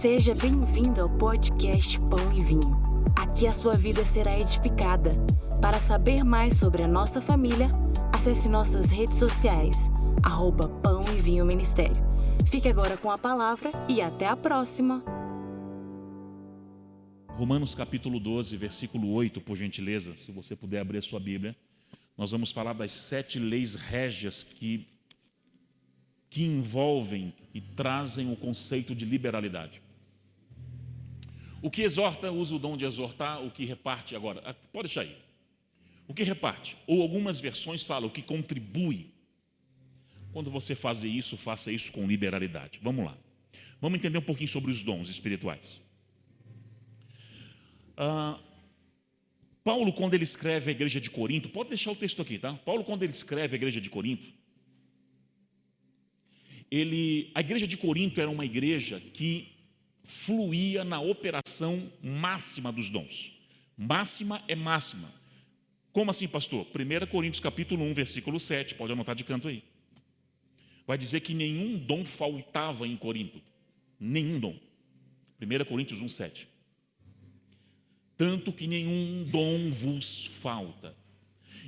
Seja bem-vindo ao podcast Pão e Vinho. Aqui a sua vida será edificada. Para saber mais sobre a nossa família, acesse nossas redes sociais, @Pão e Vinho Ministério. Fique agora com a palavra e até a próxima. Romanos capítulo 12, versículo 8, por gentileza, se você puder abrir a sua Bíblia. Nós vamos falar das 7 leis régias que envolvem e trazem o conceito de liberalidade. O que exorta usa o dom de exortar, o que reparte agora, pode deixar aí. O que reparte, ou algumas versões falam o que contribui. Quando você fazer isso, faça isso com liberalidade. Vamos lá. Vamos entender um pouquinho sobre os dons espirituais. Paulo, quando ele escreve a igreja de Corinto, pode deixar o texto aqui, tá? Paulo, quando ele escreve a igreja de Corinto, a igreja de Corinto era uma igreja que fluía na operação máxima dos dons. Máxima é máxima. Como assim, pastor? 1 Coríntios capítulo 1, versículo 7, pode anotar de canto aí. Vai dizer que nenhum dom faltava em Corinto. Nenhum dom. 1 Coríntios 1, 7. Tanto que nenhum dom vos falta.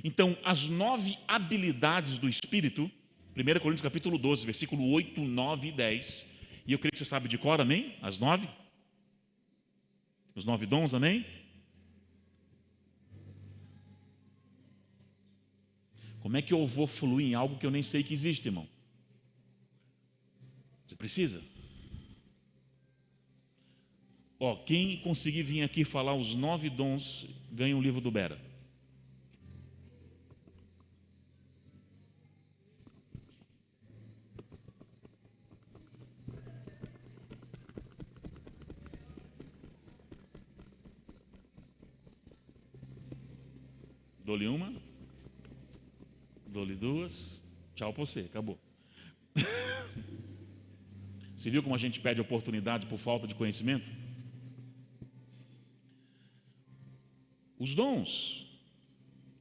Então, as 9 habilidades do Espírito, 1 Coríntios capítulo 12, versículo 8, 9 e 10. E eu creio que você sabe de cor, amém? As 9? Os 9 dons, amém? Como é que eu vou fluir em algo que eu nem sei que existe, irmão? Você precisa? Quem conseguir vir aqui falar os 9 dons, ganha um livro do Bera. Dou-lhe uma, dou-lhe 2, tchau pra você, acabou. Você viu como a gente perde oportunidade por falta de conhecimento? Os dons,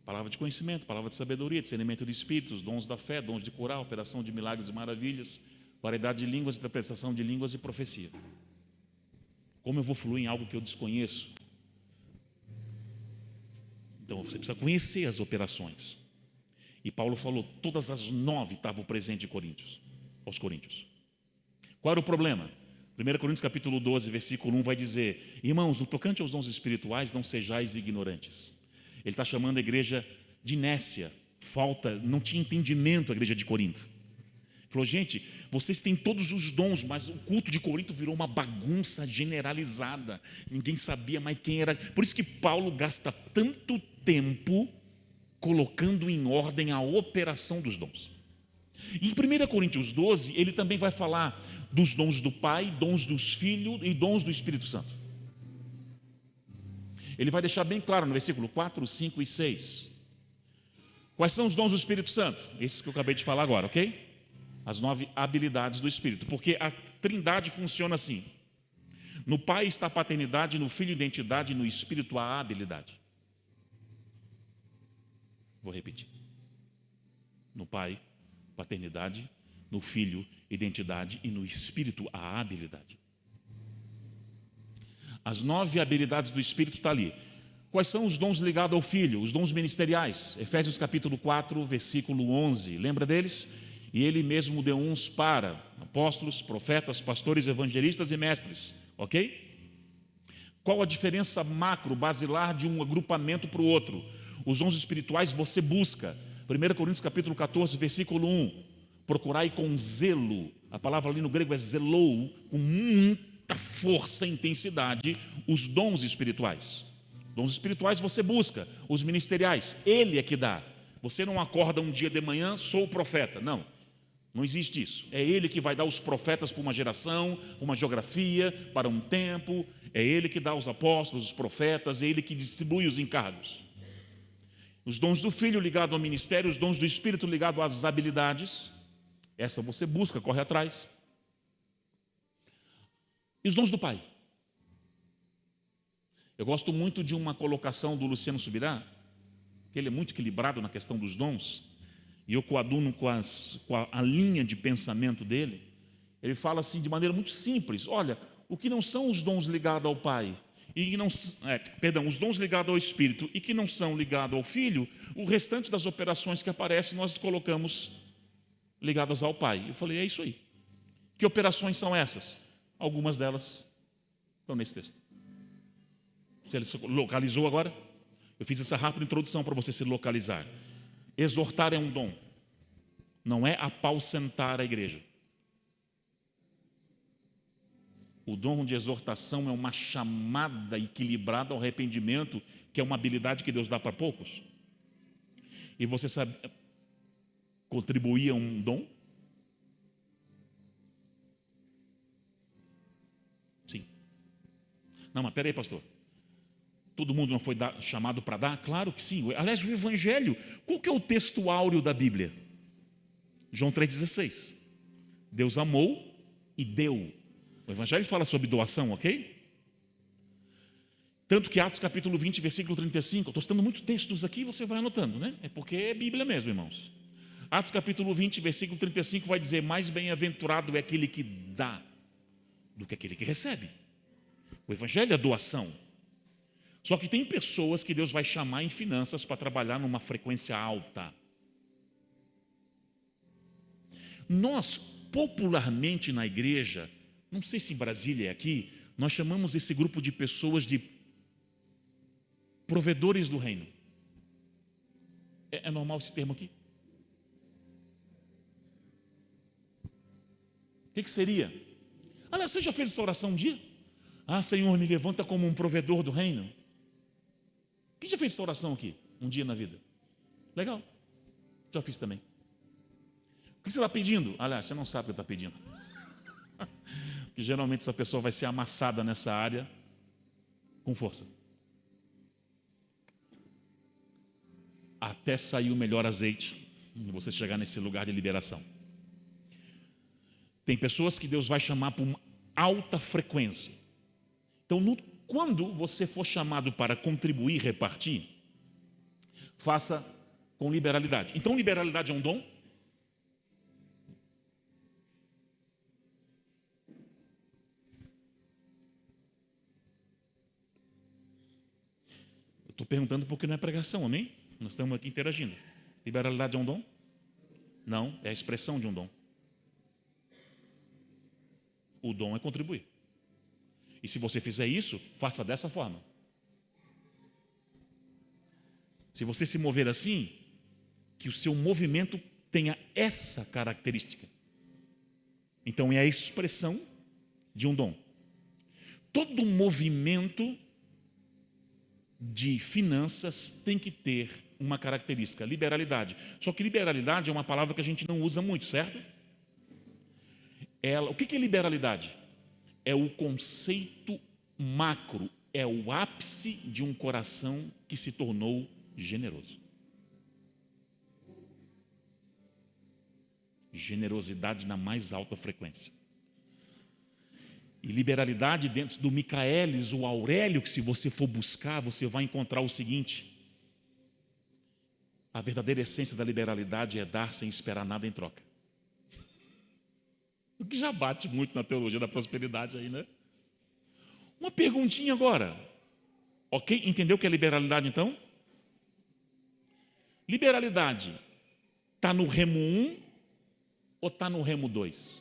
palavra de conhecimento, palavra de sabedoria, discernimento de espíritos, dons da fé, dons de curar, operação de milagres e maravilhas, variedade de línguas, interpretação de línguas e profecia. Como eu vou fluir em algo que eu desconheço? Então você precisa conhecer as operações. E Paulo falou, todas as 9 estavam presentes aos Coríntios. Qual era o problema? 1 Coríntios capítulo 12, versículo 1 vai dizer: irmãos, no tocante aos dons espirituais, não sejais ignorantes. Ele está chamando a igreja de inércia, não tinha entendimento a igreja de Corinto. Ele falou, gente, vocês têm todos os dons, mas o culto de Corinto virou uma bagunça generalizada. Ninguém sabia mais quem era. Por isso que Paulo gasta tanto tempo colocando em ordem a operação dos dons. Em 1 Coríntios 12, ele também vai falar dos dons do Pai, dons dos Filhos e dons do Espírito Santo. Ele vai deixar bem claro no versículo 4, 5 e 6. Quais são os dons do Espírito Santo? Esses que eu acabei de falar agora, ok? As 9 habilidades do Espírito. Porque a Trindade funciona assim. No Pai está a paternidade, no Filho identidade e no Espírito a habilidade. Vou repetir. No Pai, paternidade, no Filho, identidade e no Espírito, a habilidade. As 9 habilidades do Espírito estão ali. Quais são os dons ligados ao Filho? Os dons ministeriais. Efésios capítulo 4, versículo 11. Lembra deles? E ele mesmo deu uns para apóstolos, profetas, pastores, evangelistas e mestres. Ok? Qual a diferença macro, basilar de um agrupamento para o outro? Os dons espirituais você busca. 1 Coríntios capítulo 14, versículo 1. Procurai com zelo. A palavra ali no grego é zelou, com muita força e intensidade, os dons espirituais. Dons espirituais você busca. Os ministeriais, ele é que dá. Você não acorda um dia de manhã, sou o profeta. Não, não existe isso. É ele que vai dar os profetas para uma geração, uma geografia, para um tempo. É ele que dá os apóstolos, os profetas. É ele que distribui os encargos. Os dons do Filho ligado ao ministério, os dons do Espírito ligado às habilidades. Essa você busca, corre atrás. E os dons do Pai? Eu gosto muito de uma colocação do Luciano Subirá, que ele é muito equilibrado na questão dos dons, e eu coaduno com a linha de pensamento dele. Ele fala assim de maneira muito simples: olha, o que não são os dons ligados ao Pai, e que não, os dons ligados ao Espírito e que não são ligados ao Filho, o restante das operações que aparecem nós colocamos ligadas ao Pai. Eu falei, é isso aí. Que operações são essas? Algumas delas estão nesse texto. Você localizou agora? Eu fiz essa rápida introdução para você se localizar. Exortar é um dom, não é apausentar a igreja. O dom de exortação é uma chamada equilibrada ao arrependimento, que é uma habilidade que Deus dá para poucos. E você sabe contribuir a um dom? Sim. Não, mas peraí, pastor. Todo mundo não foi chamado para dar? Claro que sim. Aliás, o Evangelho, qual que é o texto áureo da Bíblia? João 3,16. Deus amou e deu. O Evangelho fala sobre doação, ok? Tanto que Atos capítulo 20, versículo 35, eu estou citando muitos textos aqui, você vai anotando, né? É porque é Bíblia mesmo, irmãos. Atos capítulo 20, versículo 35 vai dizer, mais bem-aventurado é aquele que dá do que aquele que recebe. O Evangelho é doação. Só que tem pessoas que Deus vai chamar em finanças para trabalhar numa frequência alta. Nós, popularmente na igreja, não sei se em Brasília é aqui, nós chamamos esse grupo de pessoas de provedores do reino. É normal esse termo aqui? O que seria? Olha, você já fez essa oração um dia? Ah, Senhor, me levanta como um provedor do reino. Quem já fez essa oração aqui, um dia na vida? Legal, já fiz também. O que você está pedindo? Aliás, você não sabe o que está pedindo. Porque geralmente essa pessoa vai ser amassada nessa área com força. Até sair o melhor azeite e você chegar nesse lugar de liberação. Tem pessoas que Deus vai chamar por uma alta frequência. Então, quando você for chamado para contribuir, repartir, faça com liberalidade. Então, liberalidade é um dom? Eu estou perguntando porque não é pregação, amém? Nós estamos aqui interagindo. Liberalidade é um dom? Não, é a expressão de um dom. O dom é contribuir. E se você fizer isso, faça dessa forma. Se você se mover assim, que o seu movimento tenha essa característica. Então é a expressão de um dom. Todo movimento de finanças tem que ter uma característica, liberalidade. Só que liberalidade é uma palavra que a gente não usa muito, certo? O que é liberalidade? É o conceito macro, é o ápice de um coração que se tornou generoso. Generosidade na mais alta frequência. E liberalidade dentro do Micaelis, o Aurélio, que se você for buscar, você vai encontrar o seguinte: a verdadeira essência da liberalidade é dar sem esperar nada em troca. O que já bate muito na teologia da prosperidade aí, né? Uma perguntinha agora. Ok? Entendeu o que é liberalidade então? Liberalidade está no remo 1 ou está no remo 2?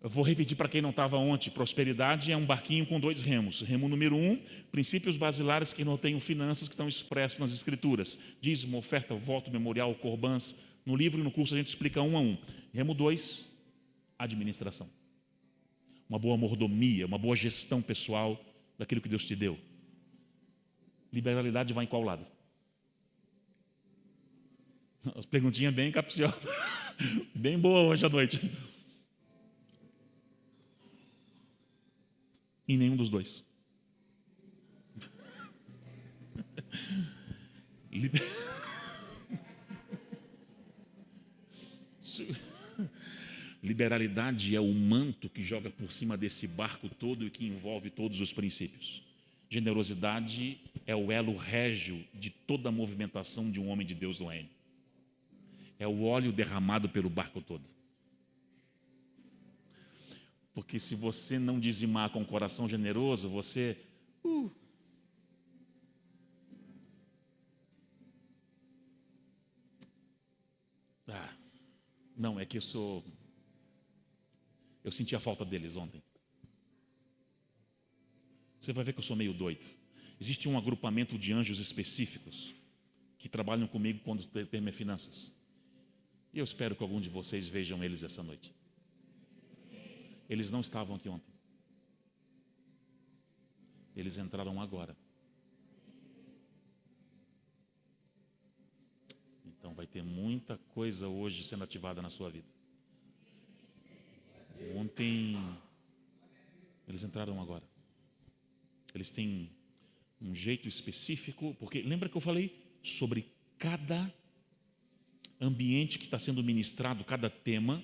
Eu vou repetir para quem não estava ontem. Prosperidade é um barquinho com 2 remos. Remo número 1, princípios basilares que norteiam finanças que estão expressos nas Escrituras. Dízimo, oferta, voto, memorial, corbãs. No livro e no curso a gente explica 1 a 1. Remo 2, administração. Uma boa mordomia, uma boa gestão pessoal daquilo que Deus te deu. Liberalidade vai em qual lado? As perguntinhas bem capciosas. Bem boa hoje à noite. Em nenhum dos dois. Liberalidade é o manto que joga por cima desse barco todo e que envolve todos os princípios. Generosidade é o elo régio de toda a movimentação de um homem de Deus no reino. é o óleo derramado pelo barco todo. Porque se você não dizimar com o coração generoso, você... Não, é que eu senti a falta deles ontem. Você vai ver que eu sou meio doido. Existe um agrupamento de anjos específicos que trabalham comigo quando tem minhas finanças. E eu espero que algum de vocês vejam eles essa noite. Eles não estavam aqui ontem. Eles entraram agora. Então vai ter muita coisa hoje sendo ativada na sua vida. Ontem, eles entraram agora. Eles têm um jeito específico, porque lembra que eu falei sobre cada ambiente que está sendo ministrado, cada tema,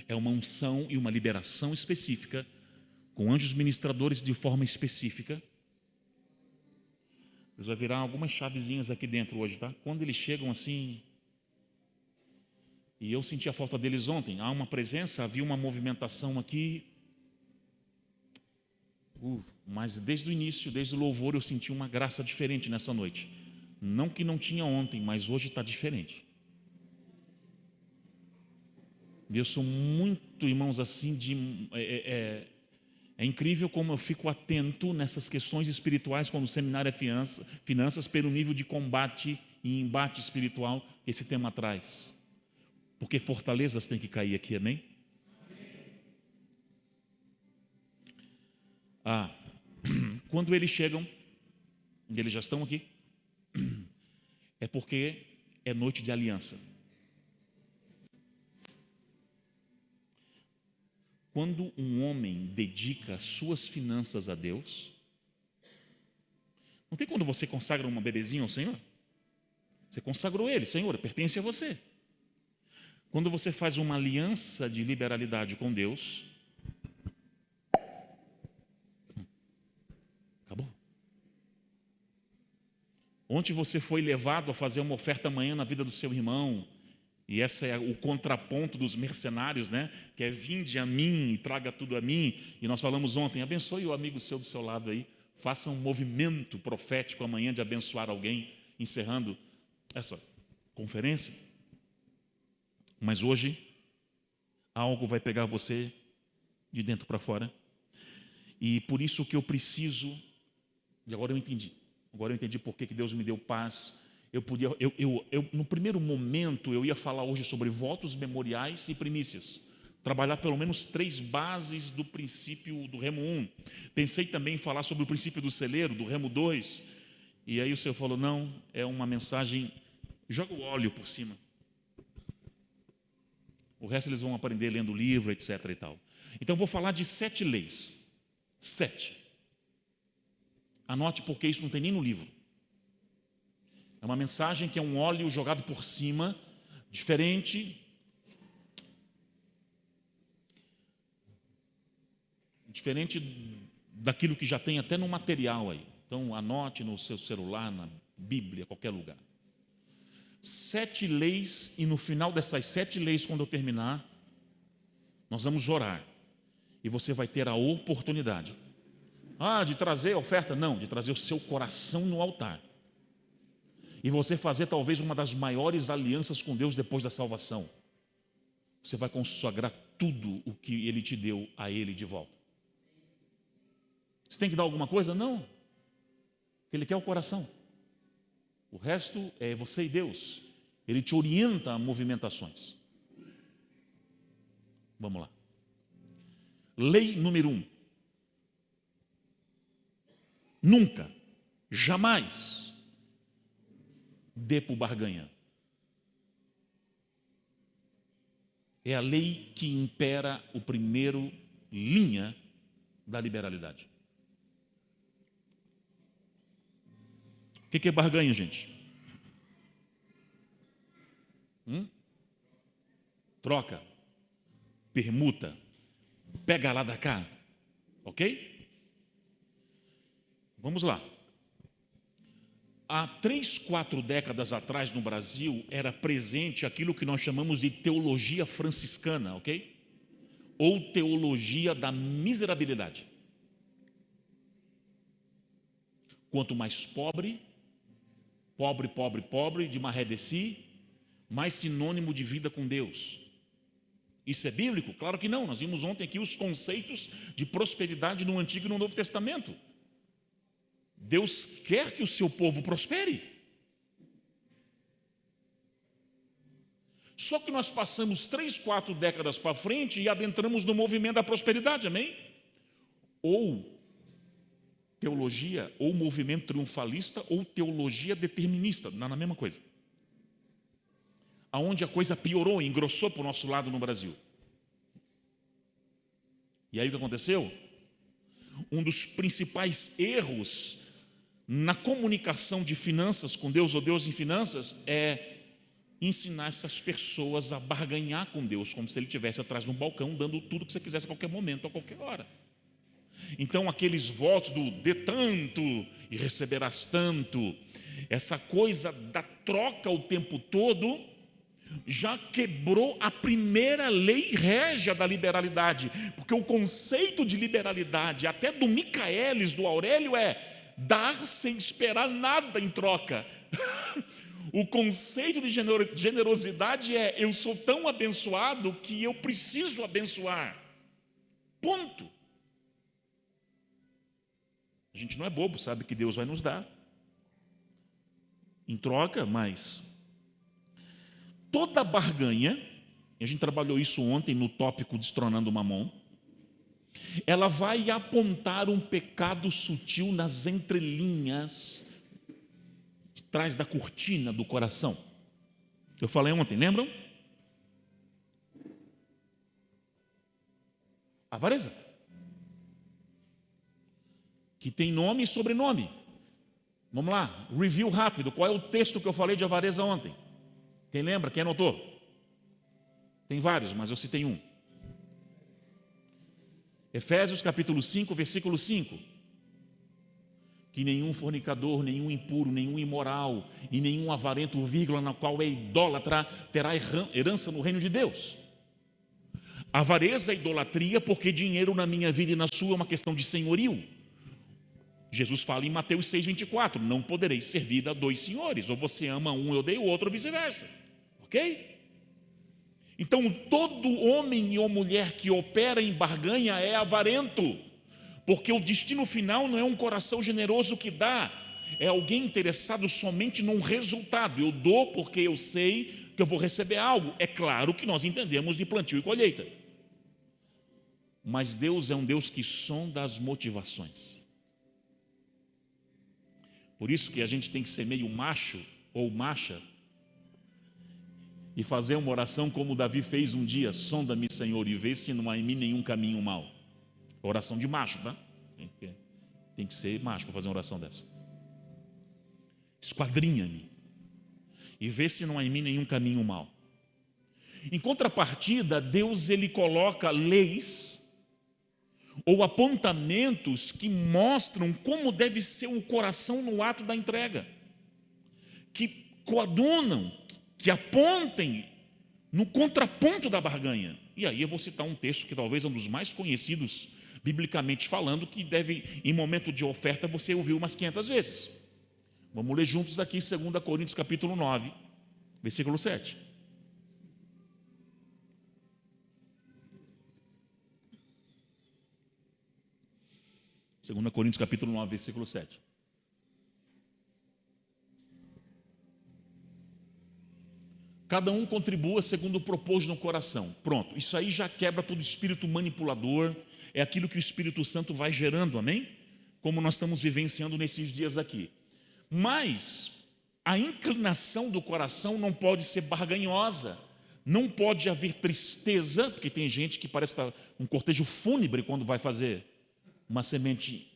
é uma unção e uma liberação específica, com anjos ministradores de forma específica. Eles vão virar algumas chavezinhas aqui dentro hoje, tá? Quando eles chegam assim, e eu senti a falta deles ontem, há uma presença, havia uma movimentação aqui, mas desde o início, desde o louvor, eu senti uma graça diferente nessa noite. Não que não tinha ontem, mas hoje está diferente. Eu sou muito, irmãos, assim, é incrível como eu fico atento nessas questões espirituais quando o seminário é finanças, pelo nível de combate e embate espiritual que esse tema traz. Porque fortalezas têm que cair aqui, amém? Quando eles chegam, e eles já estão aqui, é porque é noite de aliança. Quando um homem dedica suas finanças a Deus, não tem quando você consagra uma bebezinha ao Senhor? Você consagrou ele, Senhor, pertence a você. Quando você faz uma aliança de liberalidade com Deus, acabou. Ontem você foi levado a fazer uma oferta amanhã na vida do seu irmão, e esse é o contraponto dos mercenários, né? Que é: vinde a mim e traga tudo a mim. E nós falamos ontem: abençoe o amigo seu do seu lado aí, faça um movimento profético amanhã de abençoar alguém, encerrando essa conferência. Mas hoje algo vai pegar você de dentro para fora, e por isso que eu preciso, e agora eu entendi por que Deus me deu paz. No primeiro momento eu ia falar hoje sobre votos memoriais e primícias, trabalhar pelo menos 3 bases do princípio do Remo 1. Pensei também em falar sobre o princípio do celeiro, do Remo 2, e aí o Senhor falou: não, é uma mensagem, joga o óleo por cima. O resto eles vão aprender lendo o livro, etc. e tal. Então vou falar de 7 leis. 7. Anote, porque isso não tem nem no livro. É uma mensagem que é um óleo jogado por cima, diferente daquilo que já tem até no material aí. Então anote no seu celular, na Bíblia, qualquer lugar. 7 leis, e no final dessas 7 leis, quando eu terminar, nós vamos orar. E você vai ter a oportunidade de trazer a oferta? Não, de trazer o seu coração no altar. E você fazer talvez uma das maiores alianças com Deus depois da salvação. Você vai consagrar tudo o que Ele te deu a Ele de volta. Você tem que dar alguma coisa? Não. Ele quer o coração. O resto é você e Deus. Ele te orienta a movimentações. Vamos lá. Lei número 1. Nunca, jamais dê para o barganha. É a lei que impera o primeiro linha da liberalidade. O que é barganha, gente? Troca, permuta, pega lá da cá, ok? Vamos lá. Há 3, 4 décadas atrás no Brasil era presente aquilo que nós chamamos de teologia franciscana, ok? Ou teologia da miserabilidade. Quanto mais pobre, de maré de si, mais sinônimo de vida com Deus. Isso é bíblico? Claro que não. Nós vimos ontem aqui os conceitos de prosperidade no Antigo e no Novo Testamento. Deus quer que o seu povo prospere. Só que nós passamos 3, 4 décadas para frente e adentramos no movimento da prosperidade, amém? Ou teologia, ou movimento triunfalista, ou teologia determinista, não é a mesma coisa. Aonde a coisa piorou, engrossou para o nosso lado no Brasil. E aí o que aconteceu? Um dos principais erros na comunicação de finanças com Deus, ou Deus em finanças, é ensinar essas pessoas a barganhar com Deus, como se Ele estivesse atrás de um balcão, dando tudo que você quisesse a qualquer momento, a qualquer hora. Então aqueles votos do dê tanto e receberás tanto, essa coisa da troca o tempo todo, já quebrou a primeira lei régia da liberalidade, porque o conceito de liberalidade, até do Michaelis, do Aurélio, é dar sem esperar nada em troca. O conceito de generosidade é: eu sou tão abençoado que eu preciso abençoar. Ponto. A gente não é bobo, sabe que Deus vai nos dar em troca, mas toda barganha, e a gente trabalhou isso ontem no tópico Destronando o Mamon, ela vai apontar um pecado sutil nas entrelinhas, de trás da cortina do coração. Eu falei ontem, lembram? Avareza, que tem nome e sobrenome. Vamos lá, review rápido. Qual é o texto que eu falei de avareza ontem? Quem lembra? Quem anotou? Tem vários, mas eu citei um. Efésios capítulo 5, versículo 5. Que nenhum fornicador, nenhum impuro, nenhum imoral e nenhum avarento, vírgula, na qual é idólatra, terá herança no reino de Deus. Avareza é idolatria, porque dinheiro na minha vida e na sua é uma questão de senhorio. Jesus fala em Mateus 6,24, não podereis servir a 2 senhores, ou você ama um e odeia o outro, ou vice-versa. Ok? Então, todo homem ou mulher que opera em barganha é avarento, porque o destino final não é um coração generoso que dá, é alguém interessado somente num resultado. Eu dou porque eu sei que eu vou receber algo. É claro que nós entendemos de plantio e colheita, mas Deus é um Deus que sonda as motivações. Por isso que a gente tem que ser meio macho ou macha e fazer uma oração como Davi fez um dia: sonda-me, Senhor, e vê se não há em mim nenhum caminho mau. Oração de macho, tá? Tem que ser macho para fazer uma oração dessa. Esquadrinha-me e vê se não há em mim nenhum caminho mau. Em contrapartida, Deus ele coloca leis ou apontamentos que mostram como deve ser o coração no ato da entrega, que coadunam, que apontem no contraponto da barganha. E aí eu vou citar um texto que talvez é um dos mais conhecidos biblicamente falando, que deve, em momento de oferta, você ouviu umas 500 vezes. Vamos ler juntos aqui 2 Coríntios capítulo 9, versículo 7. Segunda Coríntios capítulo 9, versículo 7. Cada um contribua segundo o propôs no coração. Pronto, isso aí já quebra todo espírito manipulador. É aquilo que o Espírito Santo vai gerando, amém? Como nós estamos vivenciando nesses dias aqui. Mas a inclinação do coração não pode ser barganhosa. Não pode haver tristeza, porque tem gente que parece estar um cortejo fúnebre quando vai fazer uma semente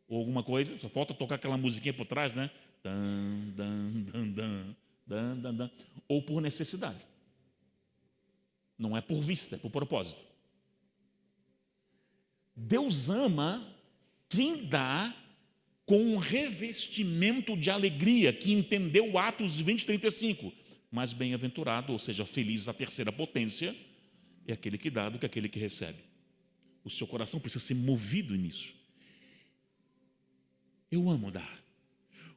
ou alguma coisa. Só falta tocar aquela musiquinha por trás, né? Dan, dan, dan, dan. Ou por necessidade. Não é por vista, é por propósito. Deus ama quem dá com um revestimento de alegria, que entendeu Atos 20:35. Mas bem-aventurado, ou seja, feliz a terceira potência, é aquele que dá do que aquele que recebe. O seu coração precisa ser movido nisso. Eu amo dar.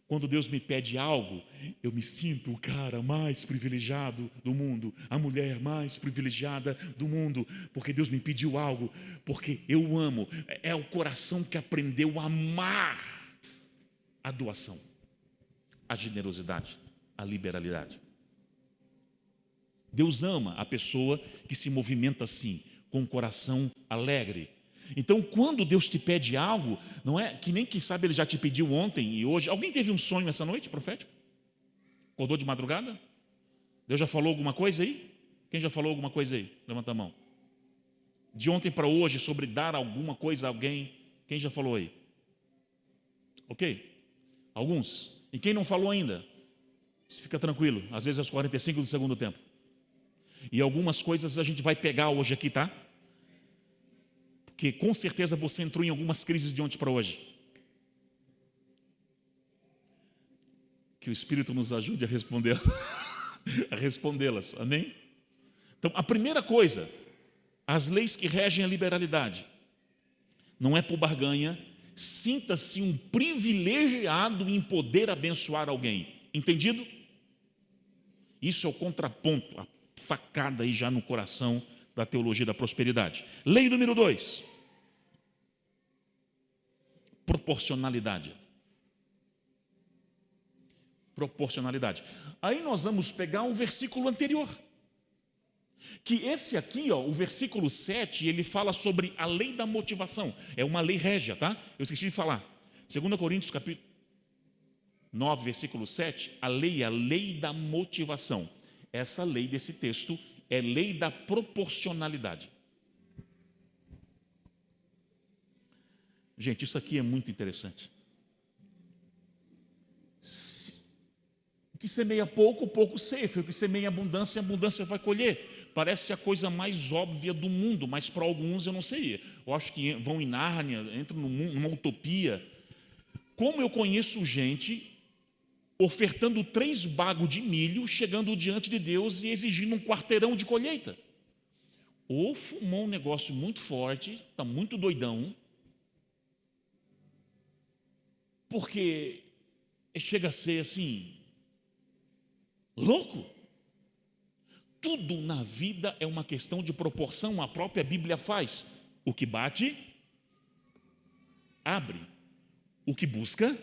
Quando Deus me pede algo, eu me sinto o cara mais privilegiado do mundo, a mulher mais privilegiada do mundo, porque Deus me pediu algo, porque eu amo. É o coração que aprendeu a amar a doação, a generosidade, a liberalidade. Deus ama a pessoa que se movimenta assim, com um coração alegre. Então, quando Deus te pede algo, não é que nem, quem sabe, Ele já te pediu ontem e hoje. Alguém teve um sonho essa noite, profético? Acordou de madrugada? Deus já falou alguma coisa aí? Quem já falou alguma coisa aí? Levanta a mão. De ontem para hoje, sobre dar alguma coisa a alguém, quem já falou aí? Ok? Alguns. E quem não falou ainda? Fica tranquilo, às vezes é aos 45 do segundo tempo. E algumas coisas a gente vai pegar hoje aqui, tá? Porque com certeza você entrou em algumas crises de ontem para hoje. Que o Espírito nos ajude a responder, a respondê-las, amém? Então, a primeira coisa, as leis que regem a liberalidade, não é por barganha. Sinta-se um privilegiado em poder abençoar alguém, entendido? Isso é o contraponto, a facada aí já no coração da teologia da prosperidade. Lei número 2, proporcionalidade. Proporcionalidade. Aí nós vamos pegar um versículo anterior, que esse aqui, ó, o versículo 7, ele fala sobre a lei da motivação. É uma lei régia, tá? Eu esqueci de falar. 2 Coríntios capítulo 9, versículo 7, a lei é a lei da motivação. Essa lei desse texto é lei da proporcionalidade. Gente, isso aqui é muito interessante. O que semeia pouco, pouco ceifa. O que semeia abundância, abundância vai colher. Parece a coisa mais óbvia do mundo, mas para alguns eu não sei. Eu acho que vão em Nárnia, entram numa utopia. Como eu conheço gente ofertando 3 bagos de milho, chegando diante de Deus e exigindo um quarteirão de colheita. Ou fumou um negócio muito forte, está muito doidão, porque chega a ser assim, louco. Tudo na vida é uma questão de proporção, a própria Bíblia faz. O que bate, abre. O que busca,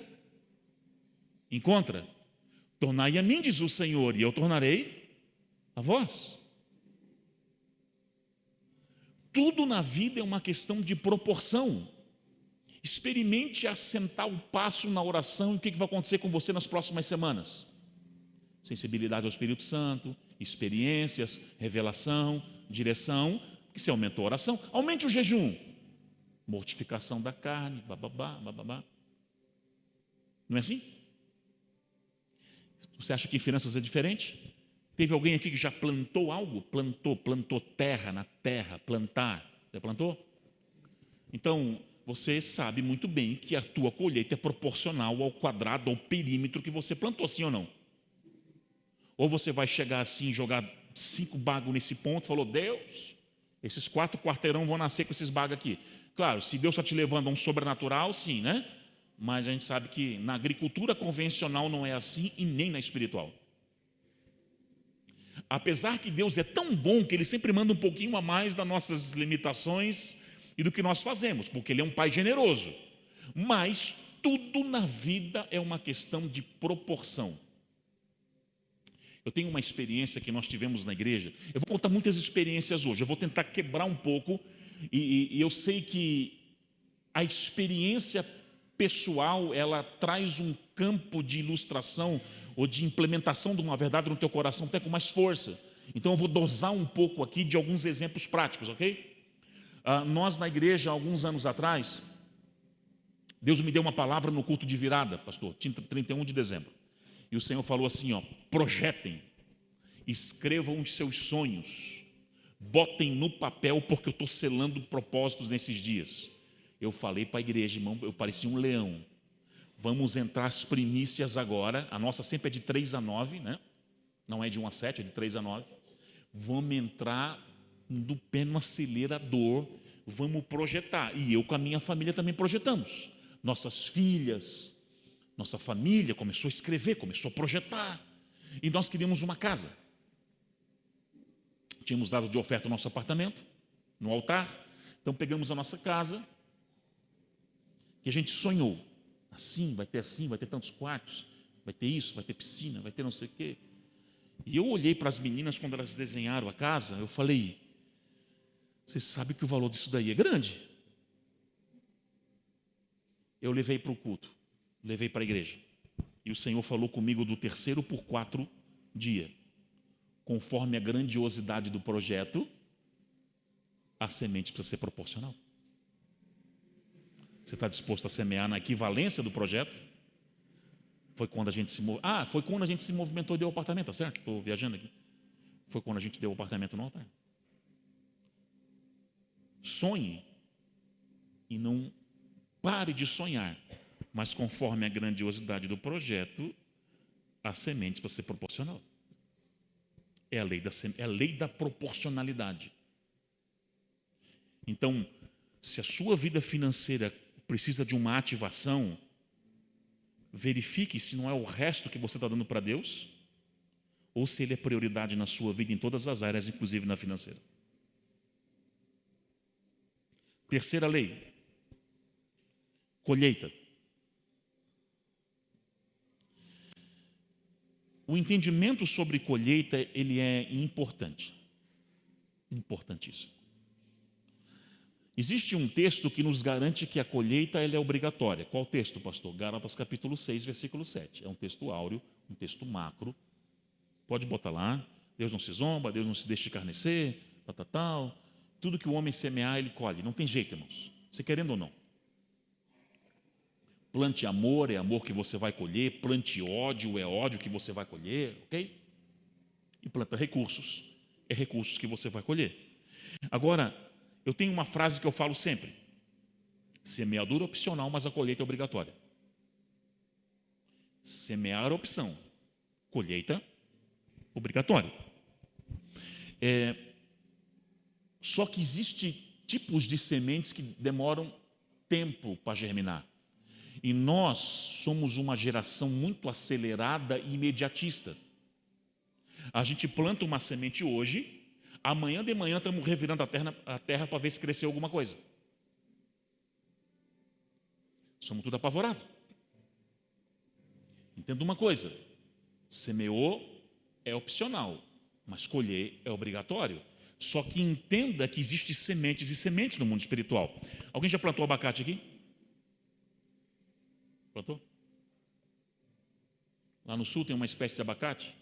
encontra. Tornai a mim, diz o Senhor, e eu tornarei a vós. Tudo na vida é uma questão de proporção. Experimente assentar o passo na oração e o que vai acontecer com você nas próximas semanas. Sensibilidade ao Espírito Santo, experiências, revelação, direção. Que se aumentou a oração, aumente o jejum. Mortificação da carne, bababá, bababá. Não é assim? Você acha que em finanças é diferente? Teve alguém aqui que já plantou algo? Plantou terra na terra, plantar. Já plantou? Então, você sabe muito bem que a tua colheita é proporcional ao quadrado, ao perímetro que você plantou, sim ou não? Ou você vai chegar assim, jogar 5 bagos nesse ponto, falou, Deus, esses 4 quarteirão vão nascer com esses bagos aqui. Claro, se Deus está te levando a um sobrenatural, sim, né? Mas a gente sabe que na agricultura convencional não é assim e nem na espiritual. Apesar que Deus é tão bom que Ele sempre manda um pouquinho a mais das nossas limitações e do que nós fazemos, porque Ele é um Pai generoso. Mas tudo na vida é uma questão de proporção. Eu tenho uma experiência que nós tivemos na igreja. Eu vou contar muitas experiências hoje. Eu vou tentar quebrar um pouco. E eu sei que a experiência pessoal, ela traz um campo de ilustração ou de implementação de uma verdade no teu coração até com mais força. Então eu vou dosar um pouco aqui de alguns exemplos práticos, ok? Nós na igreja, alguns anos atrás, Deus me deu uma palavra no culto de virada, pastor, 31 de dezembro. E o Senhor falou assim, ó, projetem, escrevam os seus sonhos, botem no papel, porque eu estou selando propósitos nesses dias. Eu falei para a igreja, irmão, eu parecia um leão. Vamos entrar as primícias agora. A nossa sempre é de 3 a 9, né? Não é de 1 a 7, é de 3 a 9. Vamos entrar do pé no acelerador, vamos projetar. E eu com a minha família também projetamos. Nossas filhas, nossa família começou a escrever, começou a projetar. E nós queríamos uma casa. Tínhamos dado de oferta o nosso apartamento, no altar. Então pegamos a nossa casa, que a gente sonhou. Assim, vai ter tantos quartos, vai ter isso, vai ter piscina, vai ter não sei o quê. E eu olhei para as meninas quando elas desenharam a casa, eu falei, você sabe que o valor disso daí é grande. Eu levei para o culto, levei para a igreja. E o Senhor falou comigo do 3º por 4 dia. Conforme a grandiosidade do projeto, a semente precisa ser proporcional. Você está disposto a semear na equivalência do projeto? Foi quando a gente se movimentou e deu o apartamento, tá certo? Estou viajando aqui. Foi quando a gente deu o apartamento no altar. Sonhe e não pare de sonhar, mas conforme a grandiosidade do projeto, a semente para ser proporcional. É a lei da proporcionalidade. Então, se a sua vida financeira precisa de uma ativação, verifique se não é o resto que você está dando para Deus, ou se Ele é prioridade na sua vida em todas as áreas, inclusive na financeira. Terceira lei, colheita. O entendimento sobre colheita, ele é importante. Importantíssimo. Existe um texto que nos garante que a colheita ela é obrigatória. Qual texto, pastor? Gálatas capítulo 6, versículo 7. É um texto áureo, um texto macro. Pode botar lá. Deus não se zomba, Deus não se deixa escarnecer, tal. Tudo que o homem semear, ele colhe. Não tem jeito, irmãos. Você querendo ou não. Plante amor, é amor que você vai colher. Plante ódio, é ódio que você vai colher, ok? E planta recursos, é recursos que você vai colher. Agora, eu tenho uma frase que eu falo sempre. Semeadura é opcional, mas a colheita é obrigatória. Semear é opção, colheita obrigatória. Só que existem tipos de sementes que demoram tempo para germinar. E nós somos uma geração muito acelerada e imediatista. A gente planta uma semente hoje, amanhã de manhã estamos revirando a terra para ver se cresceu alguma coisa. Somos tudo apavorados. Entenda uma coisa, semeou é opcional, mas colher é obrigatório. Só que entenda que existem sementes e sementes no mundo espiritual. Alguém já plantou abacate aqui? Plantou? Lá no sul tem uma espécie de abacate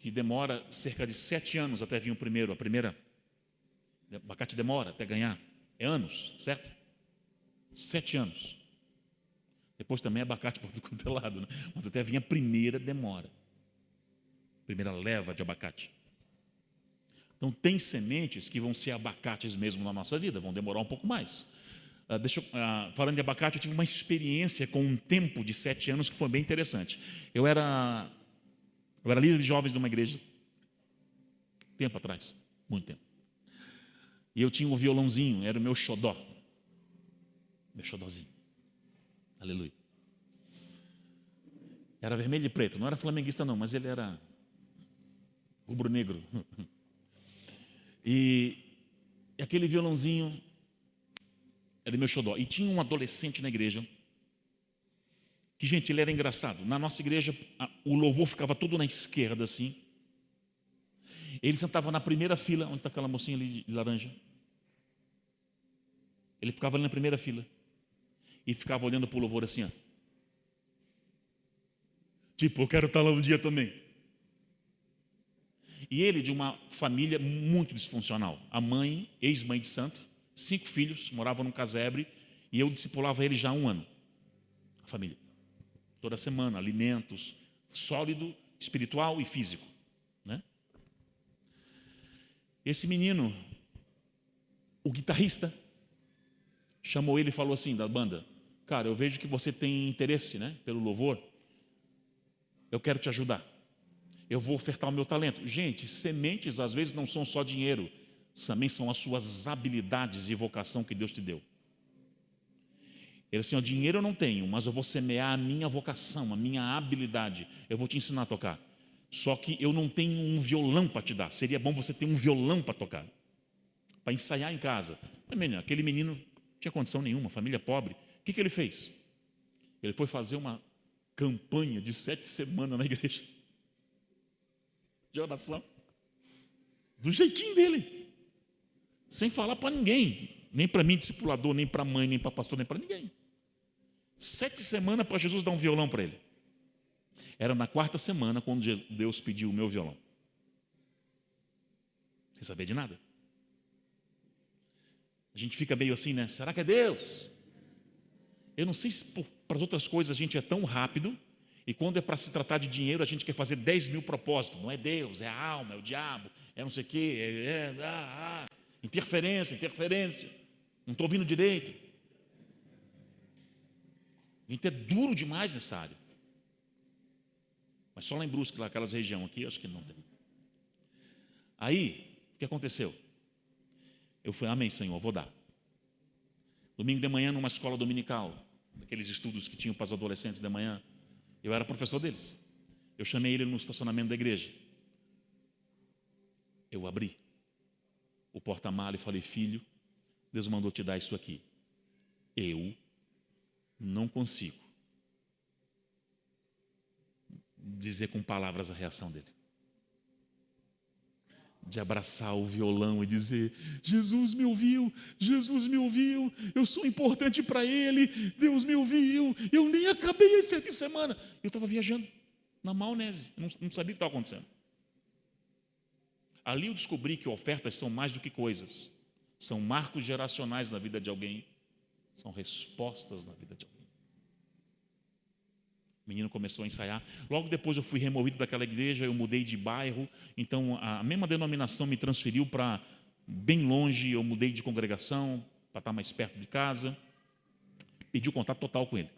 que demora cerca de 7 anos até vir o primeiro. A primeira abacate demora até ganhar. É anos, certo? 7 anos. Depois também é abacate por todo quanto é lado, né? Mas até vir a primeira demora. Primeira leva de abacate. Então tem sementes que vão ser abacates mesmo na nossa vida, vão demorar um pouco mais. Falando de abacate, eu tive uma experiência com um tempo de 7 anos que foi bem interessante. Eu era líder de jovens de uma igreja, tempo atrás, muito tempo. E eu tinha um violãozinho, era o meu xodó. Meu xodózinho. Aleluia. Era vermelho e preto, não era flamenguista não, mas ele era rubro-negro. E aquele violãozinho era meu xodó. E tinha um adolescente na igreja que, gente, ele era engraçado. Na nossa igreja, o louvor ficava todo na esquerda, assim. Ele sentava na primeira fila, onde está aquela mocinha ali de laranja. Ele ficava ali na primeira fila. E ficava olhando para o louvor assim, ó. Tipo, eu quero estar lá um dia também. E ele de uma família muito disfuncional. A mãe, ex-mãe de santo, 5 filhos, morava num casebre, e eu discipulava ele já há 1 ano. A família. Toda semana, alimentos, sólido, espiritual e físico. Né? Esse menino, o guitarrista, chamou ele e falou assim, da banda, cara, eu vejo que você tem interesse, né, pelo louvor. Eu quero te ajudar. Eu vou ofertar o meu talento. Gente, sementes às vezes não são só dinheiro, também são as suas habilidades e vocação que Deus te deu. Ele assim, ó, dinheiro eu não tenho, mas eu vou semear a minha vocação, a minha habilidade. Eu vou te ensinar a tocar. Só que eu não tenho um violão para te dar. Seria bom você ter um violão para tocar, para ensaiar em casa. Mas, menina, aquele menino não tinha condição nenhuma, família pobre. O que ele fez? Ele foi fazer uma campanha de 7 semanas na igreja de oração, do jeitinho dele, sem falar para ninguém, nem para mim, discipulador, nem para a mãe, nem para pastor, nem para ninguém. 7 semanas para Jesus dar um violão para ele. Era na 4ª semana quando Deus pediu o meu violão, sem saber de nada. A gente fica meio assim, né? Será que é Deus? Eu não sei se para as outras coisas a gente é tão rápido, e quando é para se tratar de dinheiro a gente quer fazer 10 mil propósitos. Não é Deus, é a alma, é o diabo, é não sei o quê, interferência. Não estou ouvindo direito. A gente é duro demais nessa área. Mas só lá em Brusque, lá, aquelas regiões aqui, acho que não tem. Aí, o que aconteceu? Eu falei, amém, Senhor, vou dar. Domingo de manhã, numa escola dominical, daqueles estudos que tinham para os adolescentes de manhã, eu era professor deles. Eu chamei ele no estacionamento da igreja. Eu abri o porta-mala e falei, filho, Deus mandou te dar isso aqui. Eu não consigo dizer com palavras a reação dele. De abraçar o violão e dizer, Jesus me ouviu, eu sou importante para Ele, Deus me ouviu, eu nem acabei as 7 semanas. Eu estava viajando na maionese, não sabia o que estava acontecendo. Ali eu descobri que ofertas são mais do que coisas, são marcos geracionais na vida de alguém, são respostas na vida de alguém. O menino começou a ensaiar. Logo depois eu fui removido daquela igreja, eu mudei de bairro. Então a mesma denominação me transferiu para bem longe. Eu mudei de congregação para estar mais perto de casa. Perdi o contato total com ele.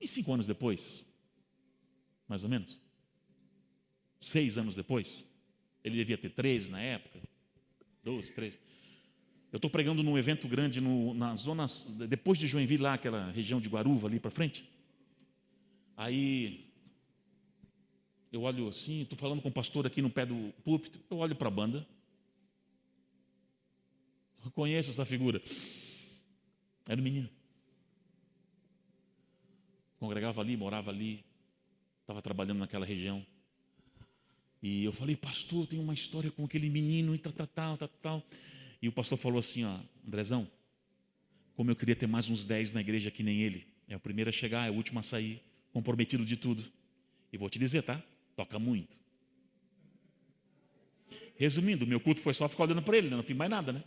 E 5 anos depois, mais ou menos, 6 anos depois, ele devia ter 13 na época, 12, 13. Eu estou pregando num evento grande na zona, depois de Joinville, lá, aquela região de Guaruva, ali para frente. Aí, eu olho assim, estou falando com o pastor aqui no pé do púlpito, eu olho para a banda. Eu conheço essa figura. Era um menino. Congregava ali, morava ali, estava trabalhando naquela região. E eu falei, pastor, tem uma história com aquele menino e tal. E o pastor falou assim, ó, Andrezão, como eu queria ter mais uns 10 na igreja que nem ele. É o primeiro a chegar, é o último a sair, comprometido de tudo. E vou te dizer, tá? Toca muito. Resumindo, meu culto foi só ficar olhando para ele, não fiz mais nada, né?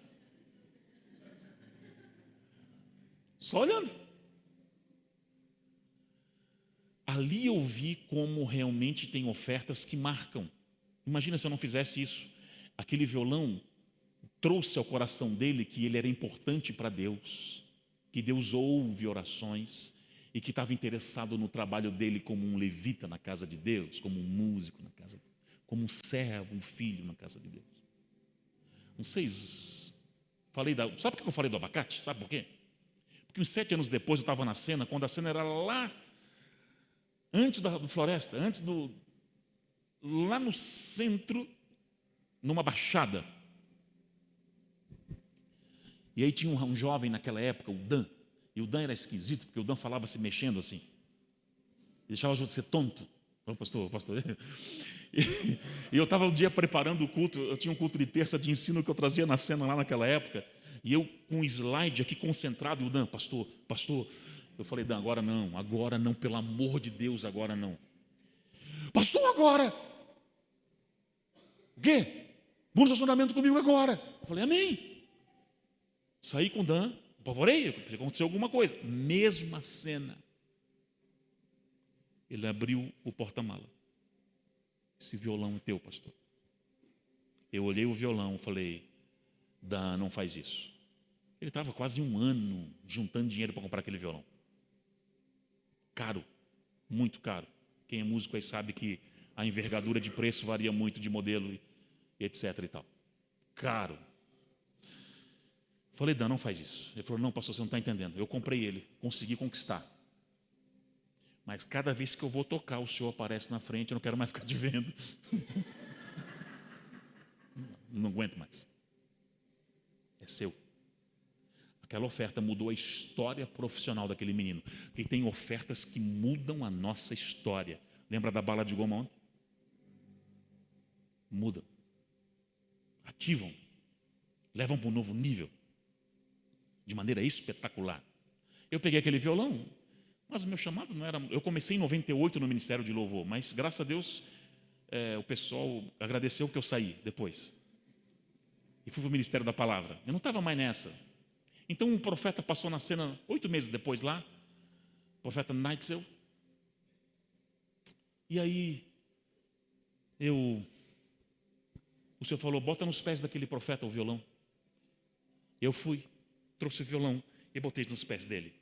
Só olhando. Ali eu vi como realmente tem ofertas que marcam. Imagina se eu não fizesse isso. Aquele violão trouxe ao coração dele que ele era importante para Deus, que Deus ouve orações e que estava interessado no trabalho dele como um levita na casa de Deus, como um músico na casa de Deus, como um servo, um filho na casa de Deus. Não sei, sabe por que eu falei do abacate? Sabe por quê? Porque uns 7 anos depois eu estava na cena, quando a cena era lá, antes da floresta, lá no centro, numa baixada. E aí tinha um jovem naquela época, o Dan. E o Dan era esquisito, porque o Dan falava se mexendo assim. Ele deixava a gente ser tonto. Pastor. E eu estava um dia preparando o culto, eu tinha um culto de terça de ensino que eu trazia na cena lá naquela época. E eu com um slide aqui concentrado, e o Dan, pastor. Eu falei, Dan, agora não, pelo amor de Deus, agora não. Pastor, agora! O quê? Bom estacionamento comigo agora. Eu falei, amém. Saí com o Dan, apavorei, aconteceu alguma coisa. Mesma cena. Ele abriu o porta-mala. Esse violão é teu, pastor. Eu olhei o violão e falei, Dan, não faz isso. Ele estava quase um ano juntando dinheiro para comprar aquele violão. Caro, muito caro. Quem é músico aí sabe que a envergadura de preço varia muito de modelo e etc e tal. Caro. Falei, Dan, não faz isso. Ele falou, não, pastor, você não está entendendo. Eu comprei ele, consegui conquistar. Mas cada vez que eu vou tocar, o senhor aparece na frente, eu não quero mais ficar te vendo. Não aguento mais. É seu. Aquela oferta mudou a história profissional daquele menino. E tem ofertas que mudam a nossa história. Lembra da bala de goma ontem? Mudam. Ativam. Levam para um novo nível. De maneira espetacular. Eu peguei aquele violão, mas o meu chamado não era... Eu comecei em 98 no Ministério de Louvor, mas graças a Deus o pessoal agradeceu que eu saí depois. E fui para o Ministério da Palavra. Eu não estava mais nessa. Então um profeta passou na cena 8 meses depois lá, o profeta Neitzel. E aí o Senhor falou, bota nos pés daquele profeta o violão. Eu fui, trouxe o violão e botei nos pés dele.